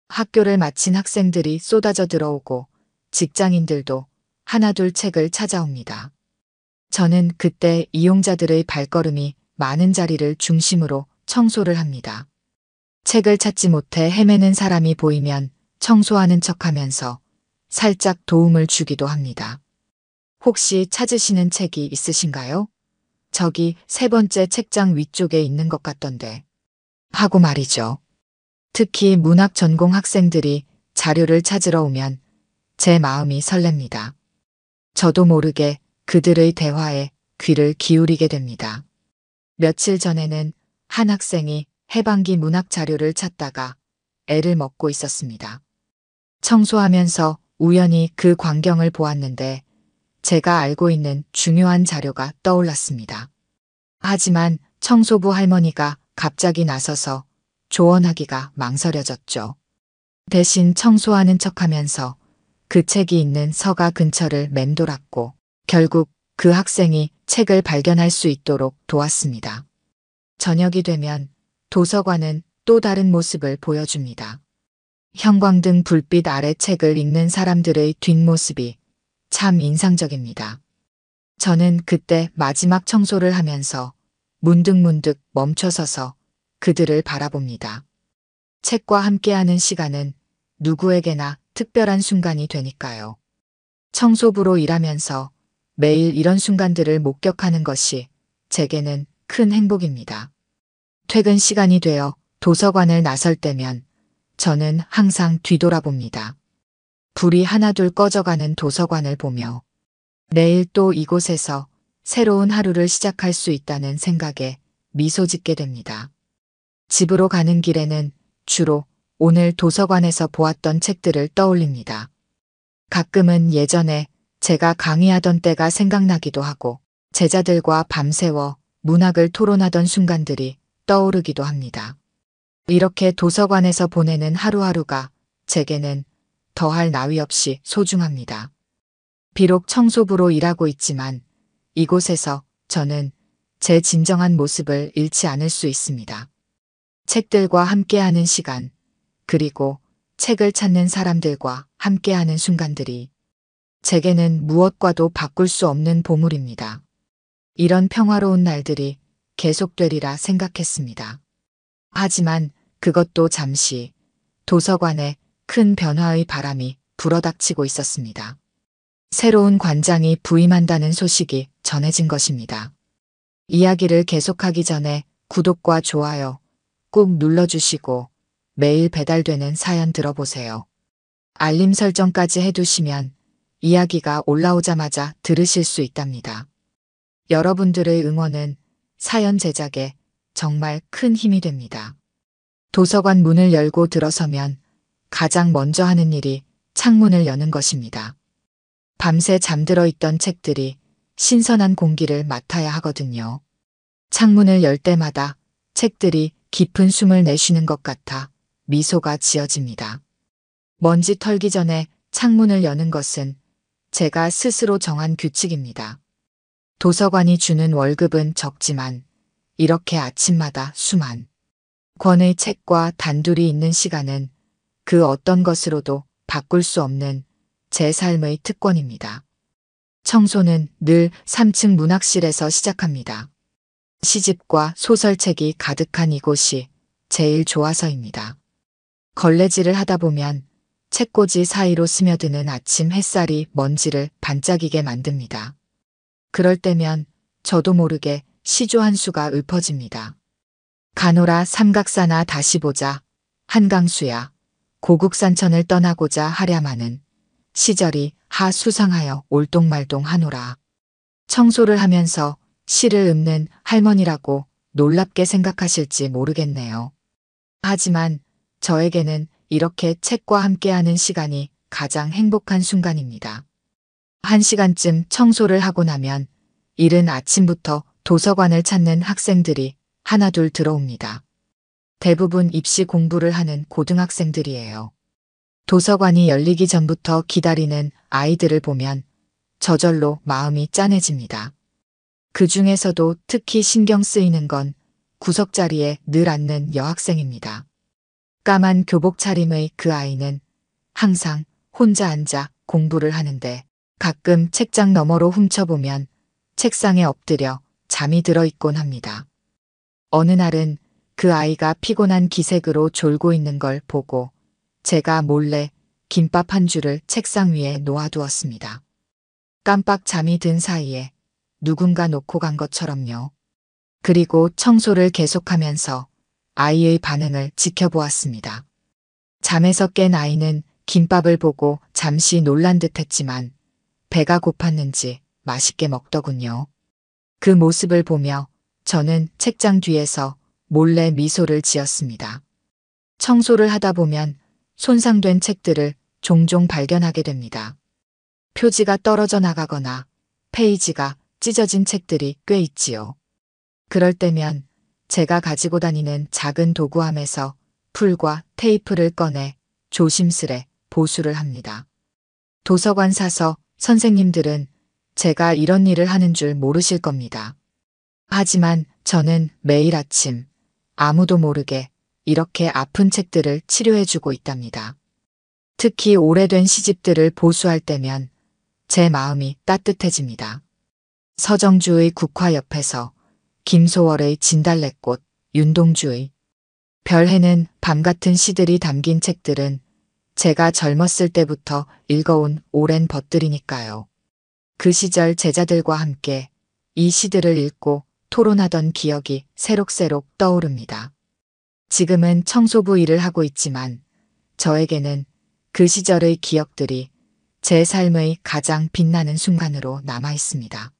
학교를 마친 학생들이 쏟아져 들어오고 직장인들도 하나둘 책을 찾아옵니다. 저는 그때 이용자들의 발걸음이 많은 자리를 중심으로 청소를 합니다. 책을 찾지 못해 헤매는 사람이 보이면 청소하는 척하면서 살짝 도움을 주기도 합니다. 혹시 찾으시는 책이 있으신가요? 저기 3번째 책장 위쪽에 있는 것 같던데. 하고 말이죠. 특히 문학 전공 학생들이 자료를 찾으러 오면 제 마음이 설렙니다. 저도 모르게 그들의 대화에 귀를 기울이게 됩니다. 며칠 전에는 한 학생이 해방기 문학 자료를 찾다가 애를 먹고 있었습니다. 청소하면서 우연히 그 광경을 보았는데 제가 알고 있는 중요한 자료가 떠올랐습니다. 하지만 청소부 할머니가 갑자기 나서서 조언하기가 망설여졌죠. 대신 청소하는 척하면서 그 책이 있는 서가 근처를 맴돌았고 결국 그 학생이 책을 발견할 수 있도록 도왔습니다. 저녁이 되면 도서관은 또 다른 모습을 보여줍니다. 형광등 불빛 아래 책을 읽는 사람들의 뒷모습이 참 인상적입니다. 저는 그때 마지막 청소를 하면서 문득문득 멈춰서서 그들을 바라봅니다. 책과 함께하는 시간은 누구에게나 특별한 순간이 되니까요. 청소부로 일하면서 매일 이런 순간들을 목격하는 것이 제게는 큰 행복입니다. 퇴근 시간이 되어 도서관을 나설 때면 저는 항상 뒤돌아봅니다. 불이 하나둘 꺼져가는 도서관을 보며 내일 또 이곳에서 새로운 하루를 시작할 수 있다는 생각에 미소 짓게 됩니다. 집으로 가는 길에는 주로 오늘 도서관에서 보았던 책들을 떠올립니다. 가끔은 예전에 제가 강의하던 때가 생각나기도 하고 제자들과 밤새워 문학을 토론하던 순간들이 떠오르기도 합니다. 이렇게 도서관에서 보내는 하루하루가 제게는 더할 나위 없이 소중합니다. 비록 청소부로 일하고 있지만 이곳에서 저는 제 진정한 모습을 잃지 않을 수 있습니다. 책들과 함께하는 시간, 그리고 책을 찾는 사람들과 함께하는 순간들이 제게는 무엇과도 바꿀 수 없는 보물입니다. 이런 평화로운 날들이 계속되리라 생각했습니다. 하지만 그것도 잠시 도서관에 큰 변화의 바람이 불어닥치고 있었습니다. 새로운 관장이 부임한다는 소식이 전해진 것입니다. 이야기를 계속하기 전에 구독과 좋아요 꾹 눌러주시고 매일 배달되는 사연 들어보세요. 알림 설정까지 해두시면 이야기가 올라오자마자 들으실 수 있답니다. 여러분들의 응원은 사연 제작에 정말 큰 힘이 됩니다. 도서관 문을 열고 들어서면 가장 먼저 하는 일이 창문을 여는 것입니다. 밤새 잠들어 있던 책들이 신선한 공기를 맡아야 하거든요. 창문을 열 때마다 책들이 깊은 숨을 내쉬는 것 같아 미소가 지어집니다. 먼지 털기 전에 창문을 여는 것은 제가 스스로 정한 규칙입니다. 도서관이 주는 월급은 적지만 이렇게 아침마다 수만 권의 책과 단둘이 있는 시간은 그 어떤 것으로도 바꿀 수 없는 제 삶의 특권입니다. 청소는 늘 3층 문학실에서 시작합니다. 시집과 소설책이 가득한 이곳이 제일 좋아서입니다. 걸레질을 하다 보면 책꽂이 사이로 스며드는 아침 햇살이 먼지를 반짝이게 만듭니다. 그럴 때면 저도 모르게 시조 한 수가 읊어집니다. 가노라 삼각사나 다시 보자. 한강수야. 고국산천을 떠나고자 하랴마는 시절이 하수상하여 올동말동 하노라. 청소를 하면서 시를 읊는 할머니라고 놀랍게 생각하실지 모르겠네요. 하지만 저에게는 이렇게 책과 함께하는 시간이 가장 행복한 순간입니다. 1시간쯤 청소를 하고 나면 이른 아침부터 도서관을 찾는 학생들이 하나둘 들어옵니다. 대부분 입시 공부를 하는 고등학생들이에요. 도서관이 열리기 전부터 기다리는 아이들을 보면 저절로 마음이 짠해집니다. 그 중에서도 특히 신경 쓰이는 건 구석자리에 늘 앉는 여학생입니다. 까만 교복 차림의 그 아이는 항상 혼자 앉아 공부를 하는데 가끔 책장 너머로 훔쳐보면 책상에 엎드려 잠이 들어 있곤 합니다. 어느 날은 그 아이가 피곤한 기색으로 졸고 있는 걸 보고 제가 몰래 김밥 한 줄을 책상 위에 놓아두었습니다. 깜빡 잠이 든 사이에 누군가 놓고 간 것처럼요. 그리고 청소를 계속하면서 아이의 반응을 지켜보았습니다. 잠에서 깬 아이는 김밥을 보고 잠시 놀란 듯 했지만 배가 고팠는지 맛있게 먹더군요. 그 모습을 보며 저는 책장 뒤에서 몰래 미소를 지었습니다. 청소를 하다 보면 손상된 책들을 종종 발견하게 됩니다. 표지가 떨어져 나가거나 페이지가 찢어진 책들이 꽤 있지요. 그럴 때면 제가 가지고 다니는 작은 도구함에서 풀과 테이프를 꺼내 조심스레 보수를 합니다. 도서관 사서 선생님들은 제가 이런 일을 하는 줄 모르실 겁니다. 하지만 저는 매일 아침 아무도 모르게 이렇게 아픈 책들을 치료해주고 있답니다. 특히 오래된 시집들을 보수할 때면 제 마음이 따뜻해집니다. 서정주의 국화 옆에서 김소월의 진달래꽃, 윤동주의 별해는 밤 같은 시들이 담긴 책들은 제가 젊었을 때부터 읽어온 오랜 벗들이니까요. 그 시절 제자들과 함께 이 시들을 읽고 토론하던 기억이 새록새록 떠오릅니다. 지금은 청소부 일을 하고 있지만 저에게는 그 시절의 기억들이 제 삶의 가장 빛나는 순간으로 남아 있습니다.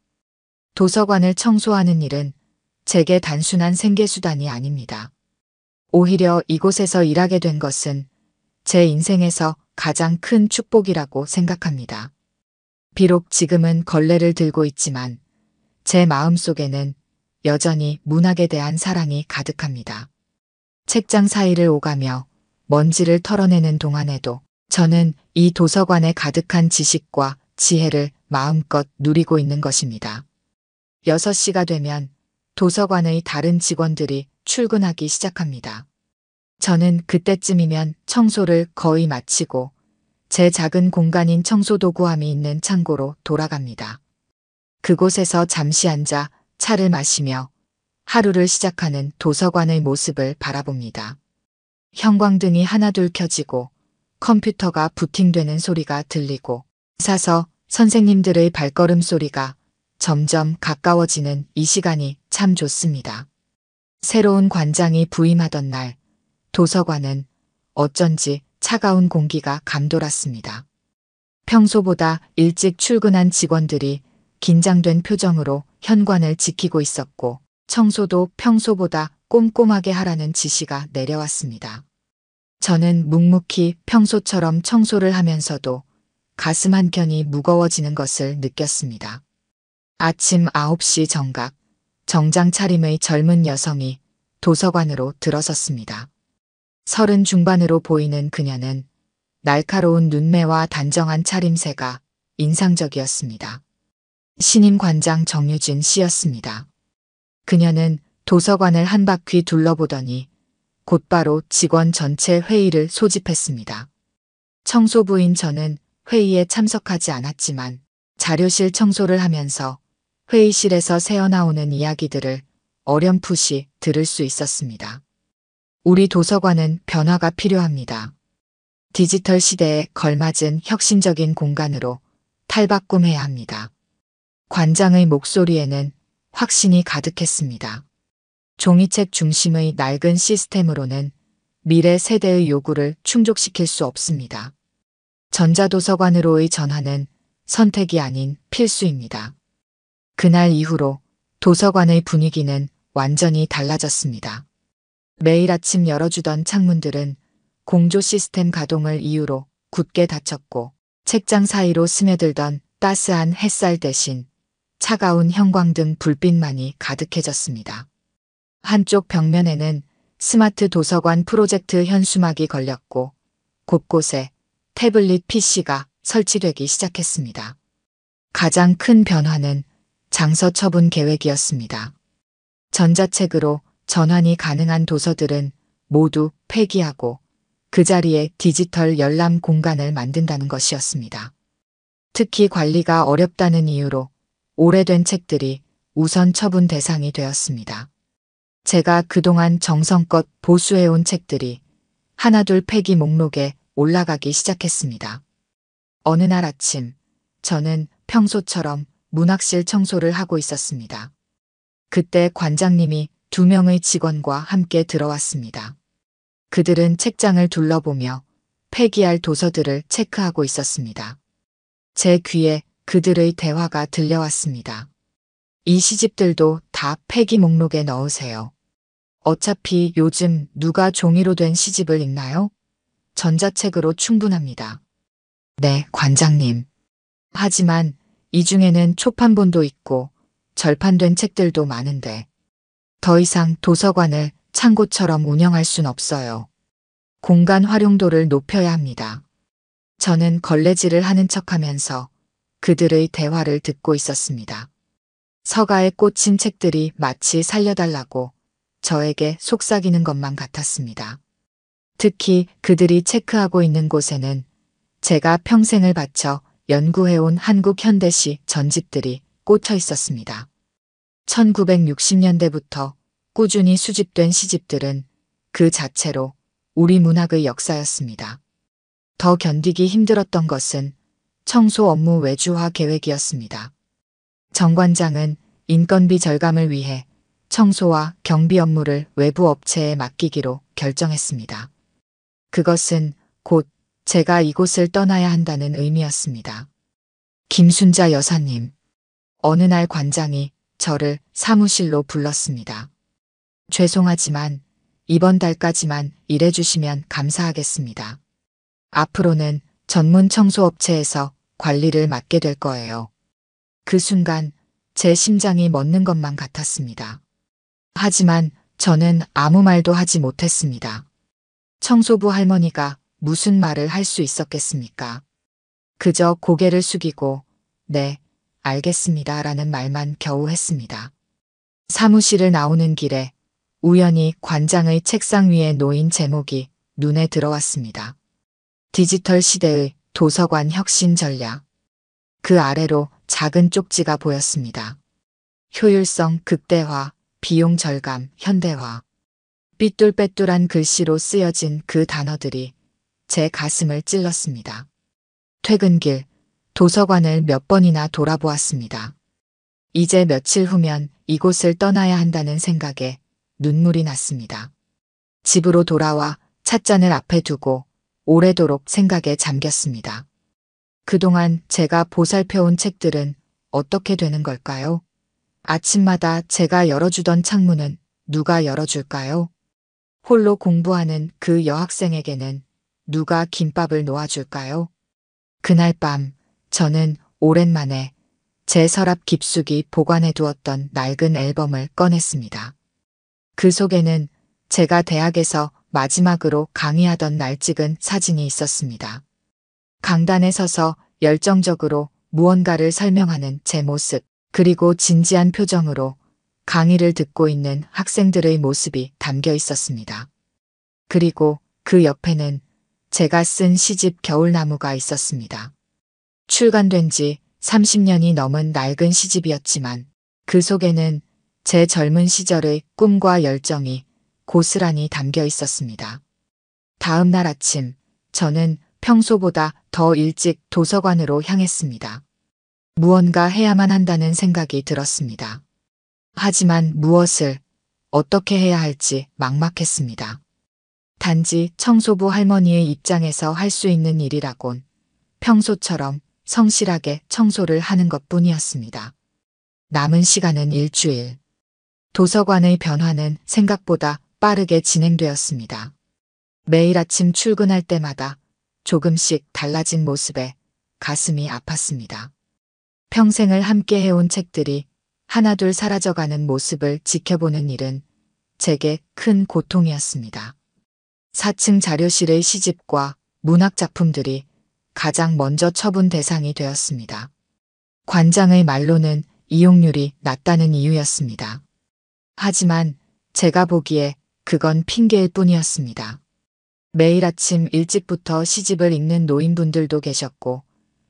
도서관을 청소하는 일은 제게 단순한 생계수단이 아닙니다. 오히려 이곳에서 일하게 된 것은 제 인생에서 가장 큰 축복이라고 생각합니다. 비록 지금은 걸레를 들고 있지만 제 마음속에는 여전히 문학에 대한 사랑이 가득합니다. 책장 사이를 오가며 먼지를 털어내는 동안에도 저는 이 도서관에 가득한 지식과 지혜를 마음껏 누리고 있는 것입니다. 6시가 되면 도서관의 다른 직원들이 출근하기 시작합니다. 저는 그때쯤이면 청소를 거의 마치고 제 작은 공간인 청소도구함이 있는 창고로 돌아갑니다. 그곳에서 잠시 앉아 차를 마시며 하루를 시작하는 도서관의 모습을 바라봅니다. 형광등이 하나둘 켜지고 컴퓨터가 부팅되는 소리가 들리고 사서 선생님들의 발걸음 소리가 점점 가까워지는 이 시간이 참 좋습니다. 새로운 관장이 부임하던 날 도서관은 어쩐지 차가운 공기가 감돌았습니다. 평소보다 일찍 출근한 직원들이 긴장된 표정으로 현관을 지키고 있었고 청소도 평소보다 꼼꼼하게 하라는 지시가 내려왔습니다. 저는 묵묵히 평소처럼 청소를 하면서도 가슴 한켠이 무거워지는 것을 느꼈습니다. 아침 9시 정각, 정장 차림의 젊은 여성이 도서관으로 들어섰습니다. 30 중반으로 보이는 그녀는 날카로운 눈매와 단정한 차림새가 인상적이었습니다. 신임 관장 정유진 씨였습니다. 그녀는 도서관을 한 바퀴 둘러보더니 곧바로 직원 전체 회의를 소집했습니다. 청소부인 저는 회의에 참석하지 않았지만 자료실 청소를 하면서 회의실에서 새어나오는 이야기들을 어렴풋이 들을 수 있었습니다. 우리 도서관은 변화가 필요합니다. 디지털 시대에 걸맞은 혁신적인 공간으로 탈바꿈해야 합니다. 관장의 목소리에는 확신이 가득했습니다. 종이책 중심의 낡은 시스템으로는 미래 세대의 요구를 충족시킬 수 없습니다. 전자도서관으로의 전환은 선택이 아닌 필수입니다. 그날 이후로 도서관의 분위기는 완전히 달라졌습니다. 매일 아침 열어주던 창문들은 공조 시스템 가동을 이유로 굳게 닫혔고 책장 사이로 스며들던 따스한 햇살 대신 차가운 형광등 불빛만이 가득해졌습니다. 한쪽 벽면에는 스마트 도서관 프로젝트 현수막이 걸렸고 곳곳에 태블릿 PC가 설치되기 시작했습니다. 가장 큰 변화는 장서 처분 계획이었습니다. 전자책으로 전환이 가능한 도서들은 모두 폐기하고 그 자리에 디지털 열람 공간을 만든다는 것이었습니다. 특히 관리가 어렵다는 이유로 오래된 책들이 우선 처분 대상이 되었습니다. 제가 그동안 정성껏 보수해온 책들이 하나둘 폐기 목록에 올라가기 시작했습니다. 어느 날 아침, 저는 평소처럼 문학실 청소를 하고 있었습니다. 그때 관장님이 2명의 직원과 함께 들어왔습니다. 그들은 책장을 둘러보며 폐기할 도서들을 체크하고 있었습니다. 제 귀에 그들의 대화가 들려왔습니다. 이 시집들도 다 폐기 목록에 넣으세요. 어차피 요즘 누가 종이로 된 시집을 읽나요? 전자책으로 충분합니다. 네, 관장님. 하지만 이 중에는 초판본도 있고 절판된 책들도 많은데 더 이상 도서관을 창고처럼 운영할 순 없어요. 공간 활용도를 높여야 합니다. 저는 걸레질을 하는 척하면서 그들의 대화를 듣고 있었습니다. 서가에 꽂힌 책들이 마치 살려달라고 저에게 속삭이는 것만 같았습니다. 특히 그들이 체크하고 있는 곳에는 제가 평생을 바쳐 연구해온 한국 현대시 전집들이 꽂혀 있었습니다. 1960년대부터 꾸준히 수집된 시집들은 그 자체로 우리 문학의 역사였습니다. 더 견디기 힘들었던 것은 청소 업무 외주화 계획이었습니다. 정 관장은 인건비 절감을 위해 청소와 경비 업무를 외부 업체에 맡기기로 결정했습니다. 그것은 곧 제가 이곳을 떠나야 한다는 의미였습니다. 김순자 여사님. 어느 날 관장이 저를 사무실로 불렀습니다. 죄송하지만 이번 달까지만 일해주시면 감사하겠습니다. 앞으로는 전문 청소업체에서 관리를 맡게 될 거예요. 그 순간 제 심장이 멎는 것만 같았습니다. 하지만 저는 아무 말도 하지 못했습니다. 청소부 할머니가 무슨 말을 할 수 있었겠습니까? 그저 고개를 숙이고 네, 알겠습니다 라는 말만 겨우 했습니다. 사무실을 나오는 길에 우연히 관장의 책상 위에 놓인 제목이 눈에 들어왔습니다. 디지털 시대의 도서관 혁신 전략. 그 아래로 작은 쪽지가 보였습니다. 효율성 극대화, 비용 절감, 현대화. 삐뚤빼뚤한 글씨로 쓰여진 그 단어들이 제 가슴을 찔렀습니다. 퇴근길, 도서관을 몇 번이나 돌아보았습니다. 이제 며칠 후면 이곳을 떠나야 한다는 생각에 눈물이 났습니다. 집으로 돌아와 찻잔을 앞에 두고 오래도록 생각에 잠겼습니다. 그동안 제가 보살펴온 책들은 어떻게 되는 걸까요? 아침마다 제가 열어주던 창문은 누가 열어줄까요? 홀로 공부하는 그 여학생에게는 누가 김밥을 놓아줄까요? 그날 밤 저는 오랜만에 제 서랍 깊숙이 보관해 두었던 낡은 앨범을 꺼냈습니다. 그 속에는 제가 대학에서 마지막으로 강의하던 날 찍은 사진이 있었습니다. 강단에 서서 열정적으로 무언가를 설명하는 제 모습, 그리고 진지한 표정으로 강의를 듣고 있는 학생들의 모습이 담겨 있었습니다. 그리고 그 옆에는 제가 쓴 시집 겨울나무가 있었습니다. 출간된 지 30년이 넘은 낡은 시집이었지만 그 속에는 제 젊은 시절의 꿈과 열정이 고스란히 담겨 있었습니다. 다음 날 아침, 저는 평소보다 더 일찍 도서관으로 향했습니다. 무언가 해야만 한다는 생각이 들었습니다. 하지만 무엇을, 어떻게 해야 할지 막막했습니다. 단지 청소부 할머니의 입장에서 할 수 있는 일이라곤 평소처럼 성실하게 청소를 하는 것뿐이었습니다. 남은 시간은 일주일. 도서관의 변화는 생각보다 빠르게 진행되었습니다. 매일 아침 출근할 때마다 조금씩 달라진 모습에 가슴이 아팠습니다. 평생을 함께 해온 책들이 하나둘 사라져가는 모습을 지켜보는 일은 제게 큰 고통이었습니다. 4층 자료실의 시집과 문학작품들이 가장 먼저 처분 대상이 되었습니다. 관장의 말로는 이용률이 낮다는 이유였습니다. 하지만 제가 보기에 그건 핑계일 뿐이었습니다. 매일 아침 일찍부터 시집을 읽는 노인분들도 계셨고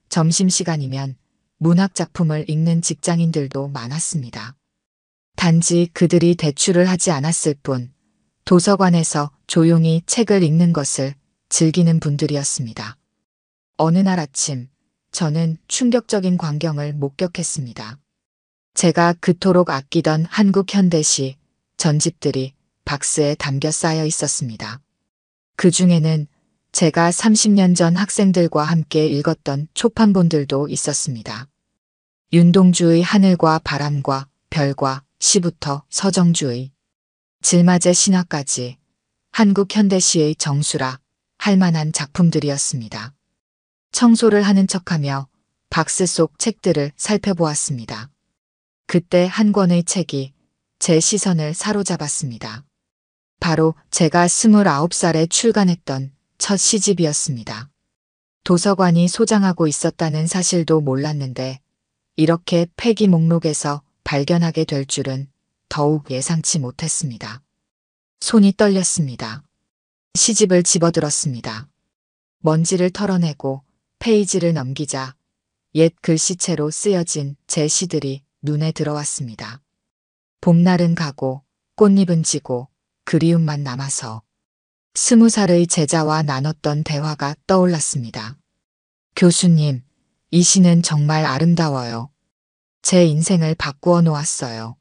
점심시간이면 문학작품을 읽는 직장인들도 많았습니다. 단지 그들이 대출을 하지 않았을 뿐 도서관에서 조용히 책을 읽는 것을 즐기는 분들이었습니다. 어느 날 아침 저는 충격적인 광경을 목격했습니다. 제가 그토록 아끼던 한국 현대시 전집들이 박스에 담겨 쌓여 있었습니다. 그 중에는 제가 30년 전 학생들과 함께 읽었던 초판본들도 있었습니다. 윤동주의 하늘과 바람과 별과 시부터 서정주의 질맞의 신화까지 한국 현대시의 정수라 할 만한 작품들이었습니다. 청소를 하는 척하며 박스 속 책들을 살펴보았습니다. 그때 한 권의 책이 제 시선을 사로잡았습니다. 바로 제가 29살에 출간했던 첫 시집이었습니다. 도서관이 소장하고 있었다는 사실도 몰랐는데 이렇게 폐기 목록에서 발견하게 될 줄은 더욱 예상치 못했습니다. 손이 떨렸습니다. 시집을 집어들었습니다. 먼지를 털어내고 페이지를 넘기자 옛 글씨체로 쓰여진 제 시들이 눈에 들어왔습니다. 봄날은 가고 꽃잎은 지고 그리움만 남아서 20살의 제자와 나눴던 대화가 떠올랐습니다. 교수님, 이 시는 정말 아름다워요. 제 인생을 바꾸어 놓았어요.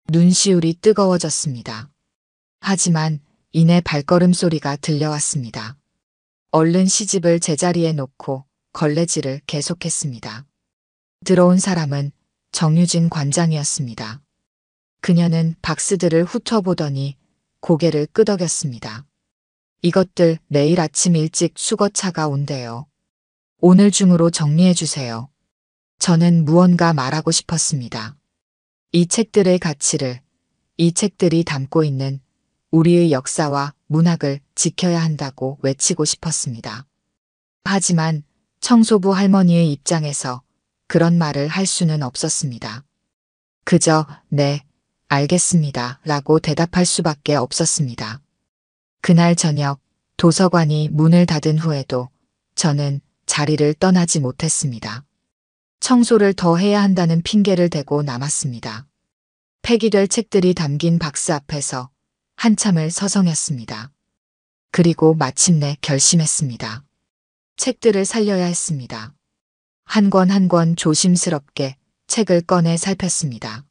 눈시울이 뜨거워졌습니다. 하지만 이내 발걸음 소리가 들려왔습니다. 얼른 시집을 제자리에 놓고 걸레질을 계속했습니다. 들어온 사람은 정유진 관장이었습니다. 그녀는 박스들을 훑어보더니 고개를 끄덕였습니다. 이것들 내일 아침 일찍 수거차가 온대요. 오늘 중으로 정리해 주세요. 저는 무언가 말하고 싶었습니다. 이 책들의 가치를, 이 책들이 담고 있는 우리의 역사와 문학을 지켜야 한다고 외치고 싶었습니다. 하지만 청소부 할머니의 입장에서 그런 말을 할 수는 없었습니다. 그저 네, 알겠습니다 라고 대답할 수밖에 없었습니다. 그날 저녁 도서관이 문을 닫은 후에도 저는 자리를 떠나지 못했습니다. 청소를 더 해야 한다는 핑계를 대고 남았습니다. 폐기될 책들이 담긴 박스 앞에서 한참을 서성였습니다. 그리고 마침내 결심했습니다. 책들을 살려야 했습니다. 한 권 한 권 조심스럽게 책을 꺼내 살폈습니다.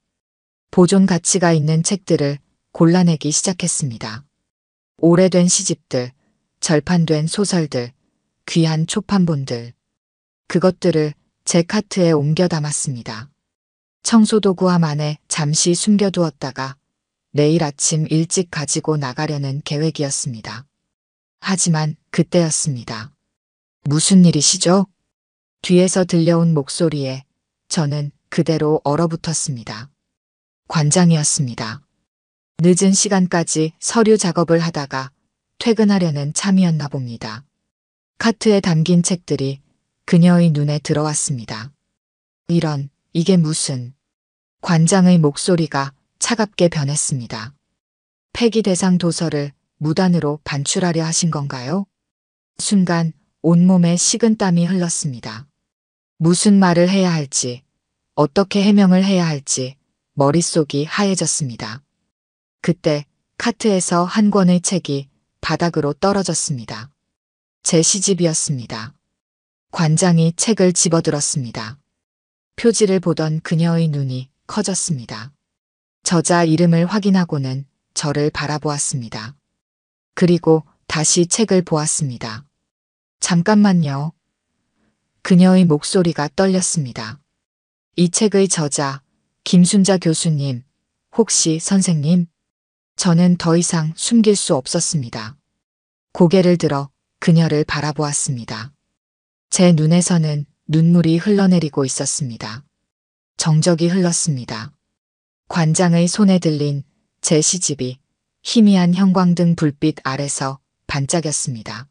보존 가치가 있는 책들을 골라내기 시작했습니다. 오래된 시집들, 절판된 소설들, 귀한 초판본들. 그것들을 제 카트에 옮겨 담았습니다. 청소도구함 안에 잠시 숨겨두었다가 내일 아침 일찍 가지고 나가려는 계획이었습니다. 하지만 그때였습니다. 무슨 일이시죠? 뒤에서 들려온 목소리에 저는 그대로 얼어붙었습니다. 관장이었습니다. 늦은 시간까지 서류 작업을 하다가 퇴근하려는 참이었나 봅니다. 카트에 담긴 책들이 그녀의 눈에 들어왔습니다. 이게 무슨... 관장의 목소리가 차갑게 변했습니다. 폐기 대상 도서를 무단으로 반출하려 하신 건가요? 순간 온몸에 식은땀이 흘렀습니다. 무슨 말을 해야 할지, 어떻게 해명을 해야 할지 머릿속이 하얘졌습니다. 그때 카트에서 한 권의 책이 바닥으로 떨어졌습니다. 제 시집이었습니다. 관장이 책을 집어들었습니다. 표지를 보던 그녀의 눈이 커졌습니다. 저자 이름을 확인하고는 저를 바라보았습니다. 그리고 다시 책을 보았습니다. 잠깐만요. 그녀의 목소리가 떨렸습니다. 이 책의 저자, 김순자 교수님, 혹시 선생님? 저는 더 이상 숨길 수 없었습니다. 고개를 들어 그녀를 바라보았습니다. 제 눈에서는 눈물이 흘러내리고 있었습니다. 정적이 흘렀습니다. 관장의 손에 들린 제 시집이 희미한 형광등 불빛 아래서 반짝였습니다.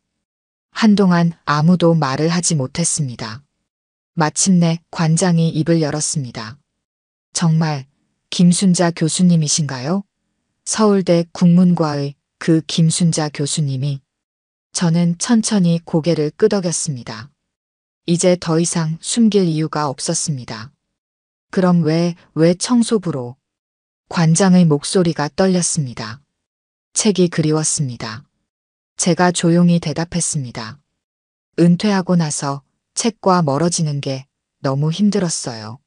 한동안 아무도 말을 하지 못했습니다. 마침내 관장이 입을 열었습니다. 정말 김순자 교수님이신가요? 서울대 국문과의 그 김순자 교수님이. 저는 천천히 고개를 끄덕였습니다. 이제 더 이상 숨길 이유가 없었습니다. 그럼 왜 청소부로? 관장의 목소리가 떨렸습니다. 책이 그리웠습니다. 제가 조용히 대답했습니다. 은퇴하고 나서 책과 멀어지는 게 너무 힘들었어요.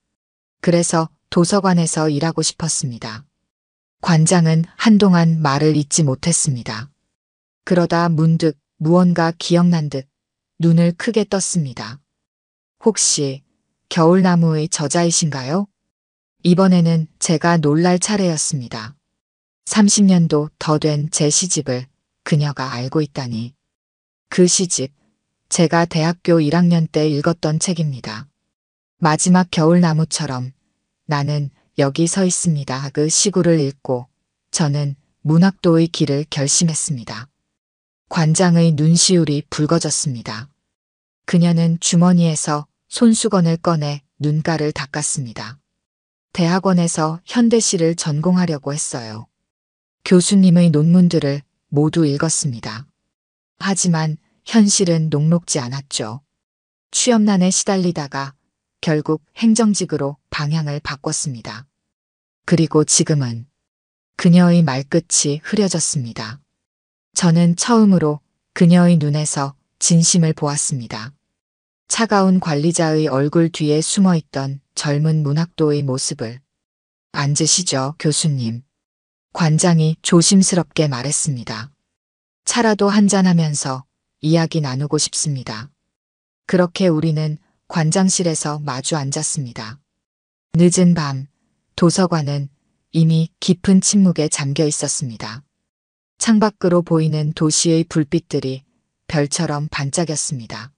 그래서 도서관에서 일하고 싶었습니다. 관장은 한동안 말을 잇지 못했습니다. 그러다 문득 무언가 기억난 듯 눈을 크게 떴습니다. 혹시 겨울나무의 저자이신가요? 이번에는 제가 놀랄 차례였습니다. 30년도 더 된 제 시집을 그녀가 알고 있다니. 그 시집, 제가 대학교 1학년 때 읽었던 책입니다. 마지막 겨울나무처럼 나는 여기 서 있습니다. 그 시구를 읽고 저는 문학도의 길을 결심했습니다. 관장의 눈시울이 붉어졌습니다. 그녀는 주머니에서 손수건을 꺼내 눈가를 닦았습니다. 대학원에서 현대시를 전공하려고 했어요. 교수님의 논문들을 모두 읽었습니다. 하지만 현실은 녹록지 않았죠. 취업난에 시달리다가 결국 행정직으로 방향을 바꿨습니다. 그리고 지금은 그녀의 말끝이 흐려졌습니다. 저는 처음으로 그녀의 눈에서 진심을 보았습니다. 차가운 관리자의 얼굴 뒤에 숨어있던 젊은 문학도의 모습을. 앉으시죠, 교수님. 관장이 조심스럽게 말했습니다. 차라도 한잔하면서 이야기 나누고 싶습니다. 그렇게 우리는 관장실에서 마주 앉았습니다. 늦은 밤, 도서관은 이미 깊은 침묵에 잠겨 있었습니다. 창밖으로 보이는 도시의 불빛들이 별처럼 반짝였습니다.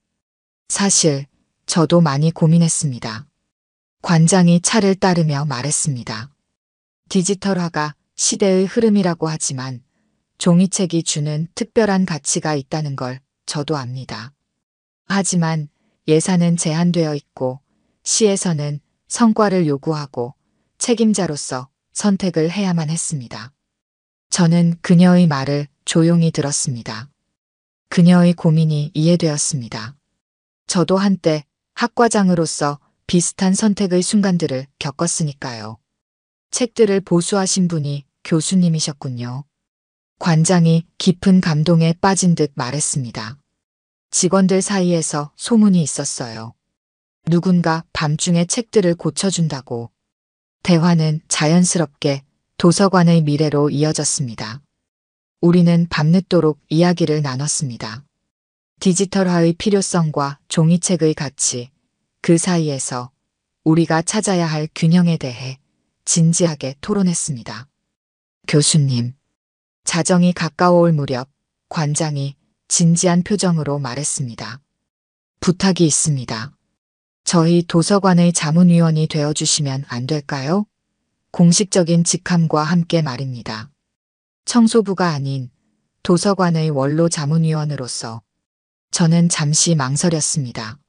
사실 저도 많이 고민했습니다. 관장이 차를 따르며 말했습니다. 디지털화가 시대의 흐름이라고 하지만 종이책이 주는 특별한 가치가 있다는 걸 저도 압니다. 하지만 예산은 제한되어 있고 시에서는 성과를 요구하고 책임자로서 선택을 해야만 했습니다. 저는 그녀의 말을 조용히 들었습니다. 그녀의 고민이 이해되었습니다. 저도 한때 학과장으로서 비슷한 선택의 순간들을 겪었으니까요. 책들을 보수하신 분이 교수님이셨군요. 관장이 깊은 감동에 빠진 듯 말했습니다. 직원들 사이에서 소문이 있었어요. 누군가 밤중에 책들을 고쳐준다고. 대화는 자연스럽게 도서관의 미래로 이어졌습니다. 우리는 밤늦도록 이야기를 나눴습니다. 디지털화의 필요성과 종이책의 가치, 그 사이에서 우리가 찾아야 할 균형에 대해 진지하게 토론했습니다. 교수님, 자정이 가까워올 무렵 관장이 진지한 표정으로 말했습니다. 부탁이 있습니다. 저희 도서관의 자문위원이 되어주시면 안 될까요? 공식적인 직함과 함께 말입니다. 청소부가 아닌 도서관의 원로 자문위원으로서 저는 잠시 망설였습니다.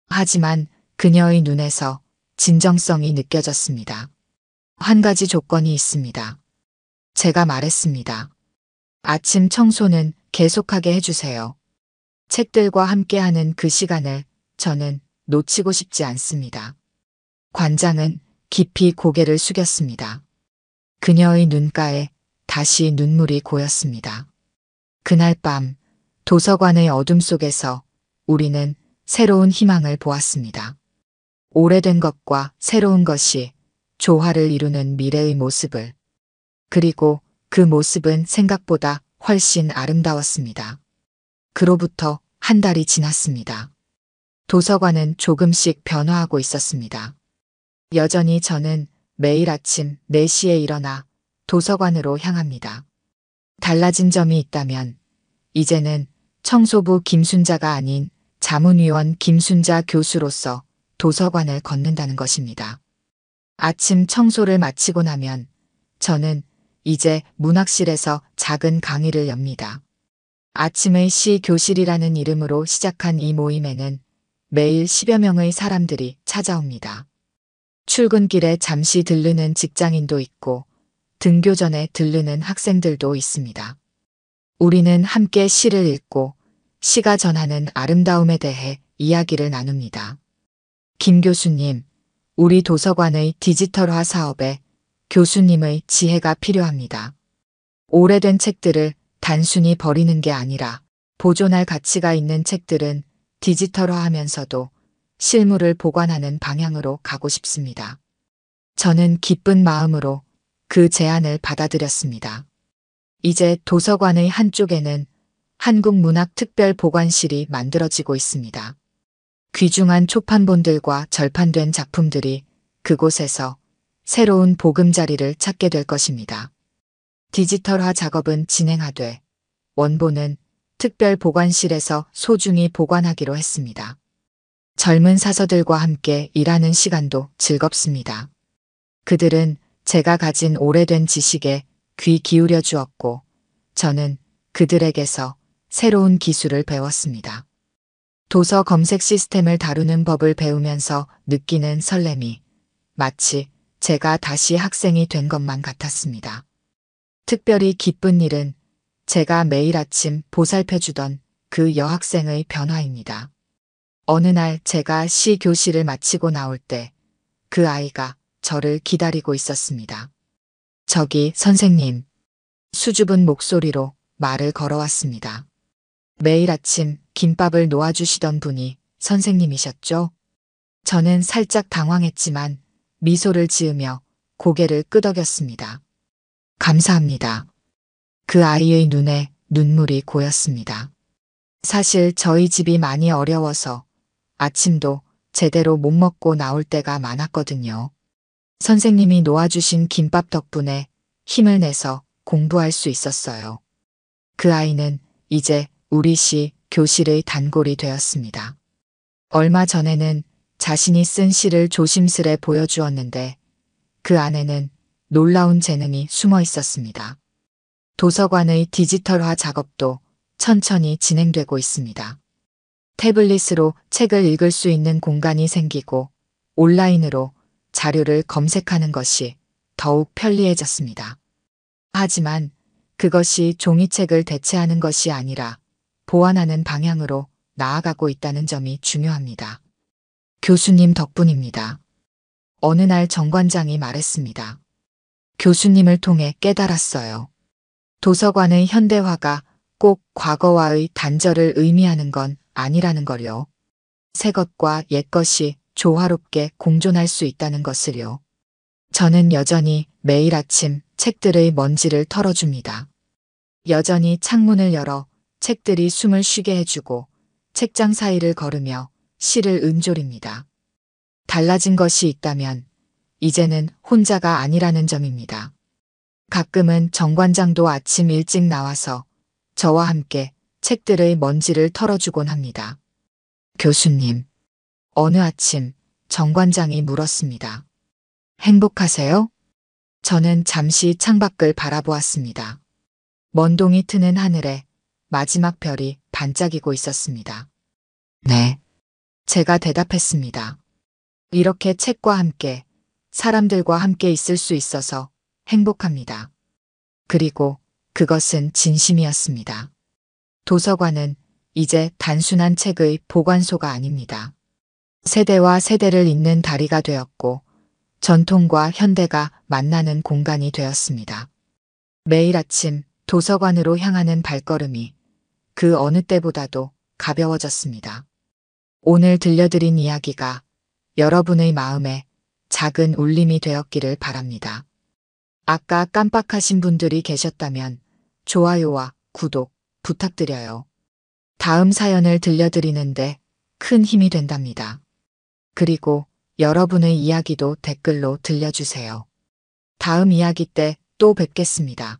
하지만 그녀의 눈에서 진정성이 느껴졌습니다. 한 가지 조건이 있습니다. 제가 말했습니다. 아침 청소는 계속하게 해주세요. 책들과 함께하는 그 시간을 저는 놓치고 싶지 않습니다. 관장은 깊이 고개를 숙였습니다. 그녀의 눈가에 다시 눈물이 고였습니다. 그날 밤 도서관의 어둠 속에서 우리는 새로운 희망을 보았습니다. 오래된 것과 새로운 것이 조화를 이루는 미래의 모습을. 그리고 그 모습은 생각보다 훨씬 아름다웠습니다. 그로부터 한 달이 지났습니다. 도서관은 조금씩 변화하고 있었습니다. 여전히 저는 매일 아침 4시에 일어나 도서관으로 향합니다. 달라진 점이 있다면 이제는 청소부 김순자가 아닌 자문위원 김순자 교수로서 도서관을 걷는다는 것입니다. 아침 청소를 마치고 나면 저는 이제 문학실에서 작은 강의를 엽니다. 아침의 시 교실이라는 이름으로 시작한 이 모임에는 매일 10여 명의 사람들이 찾아옵니다. 출근길에 잠시 들르는 직장인도 있고 등교 전에 들르는 학생들도 있습니다. 우리는 함께 시를 읽고 시가 전하는 아름다움에 대해 이야기를 나눕니다. 김 교수님, 우리 도서관의 디지털화 사업에 교수님의 지혜가 필요합니다. 오래된 책들을 단순히 버리는 게 아니라 보존할 가치가 있는 책들은 디지털화하면서도 실물을 보관하는 방향으로 가고 싶습니다. 저는 기쁜 마음으로 그 제안을 받아들였습니다. 이제 도서관의 한쪽에는 한국문학특별보관실이 만들어지고 있습니다. 귀중한 초판본들과 절판된 작품들이 그곳에서 새로운 보금자리를 찾게 될 것입니다. 디지털화 작업은 진행하되 원본은 특별 보관실에서 소중히 보관하기로 했습니다. 젊은 사서들과 함께 일하는 시간도 즐겁습니다. 그들은 제가 가진 오래된 지식에 귀 기울여 주었고 저는 그들에게서 새로운 기술을 배웠습니다. 도서 검색 시스템을 다루는 법을 배우면서 느끼는 설렘이 마치 제가 다시 학생이 된 것만 같았습니다. 특별히 기쁜 일은 제가 매일 아침 보살펴주던 그 여학생의 변화입니다. 어느 날 제가 시 교실을 마치고 나올 때 그 아이가 저를 기다리고 있었습니다. 저기 선생님. 수줍은 목소리로 말을 걸어왔습니다. 매일 아침 김밥을 놓아주시던 분이 선생님이셨죠? 저는 살짝 당황했지만 미소를 지으며 고개를 끄덕였습니다. 감사합니다. 그 아이의 눈에 눈물이 고였습니다. 사실 저희 집이 많이 어려워서 아침도 제대로 못 먹고 나올 때가 많았거든요. 선생님이 놓아주신 김밥 덕분에 힘을 내서 공부할 수 있었어요. 그 아이는 이제 우리 시 교실의 단골이 되었습니다. 얼마 전에는 자신이 쓴 시를 조심스레 보여주었는데 그 안에는 놀라운 재능이 숨어 있었습니다. 도서관의 디지털화 작업도 천천히 진행되고 있습니다. 태블릿으로 책을 읽을 수 있는 공간이 생기고 온라인으로 자료를 검색하는 것이 더욱 편리해졌습니다. 하지만 그것이 종이책을 대체하는 것이 아니라 보완하는 방향으로 나아가고 있다는 점이 중요합니다. 교수님 덕분입니다. 어느 날 정관장이 말했습니다. 교수님을 통해 깨달았어요. 도서관의 현대화가 꼭 과거와의 단절을 의미하는 건 아니라는 걸요. 새 것과 옛 것이 조화롭게 공존할 수 있다는 것을요. 저는 여전히 매일 아침 책들의 먼지를 털어줍니다. 여전히 창문을 열어 책들이 숨을 쉬게 해주고 책장 사이를 걸으며 시를 은졸입니다. 달라진 것이 있다면 이제는 혼자가 아니라는 점입니다. 가끔은 정관장도 아침 일찍 나와서 저와 함께 책들의 먼지를 털어주곤 합니다. 교수님, 어느 아침 정관장이 물었습니다. 행복하세요? 저는 잠시 창밖을 바라보았습니다. 먼동이 트는 하늘에 마지막 별이 반짝이고 있었습니다. 네, 제가 대답했습니다. 이렇게 책과 함께 사람들과 함께 있을 수 있어서 행복합니다. 그리고 그것은 진심이었습니다. 도서관은 이제 단순한 책의 보관소가 아닙니다. 세대와 세대를 잇는 다리가 되었고 전통과 현대가 만나는 공간이 되었습니다. 매일 아침 도서관으로 향하는 발걸음이 그 어느 때보다도 가벼워졌습니다. 오늘 들려드린 이야기가 여러분의 마음에 작은 울림이 되었기를 바랍니다. 아까 깜빡하신 분들이 계셨다면 좋아요와 구독 부탁드려요. 다음 사연을 들려드리는데 큰 힘이 된답니다. 그리고 여러분의 이야기도 댓글로 들려주세요. 다음 이야기 때 또 뵙겠습니다.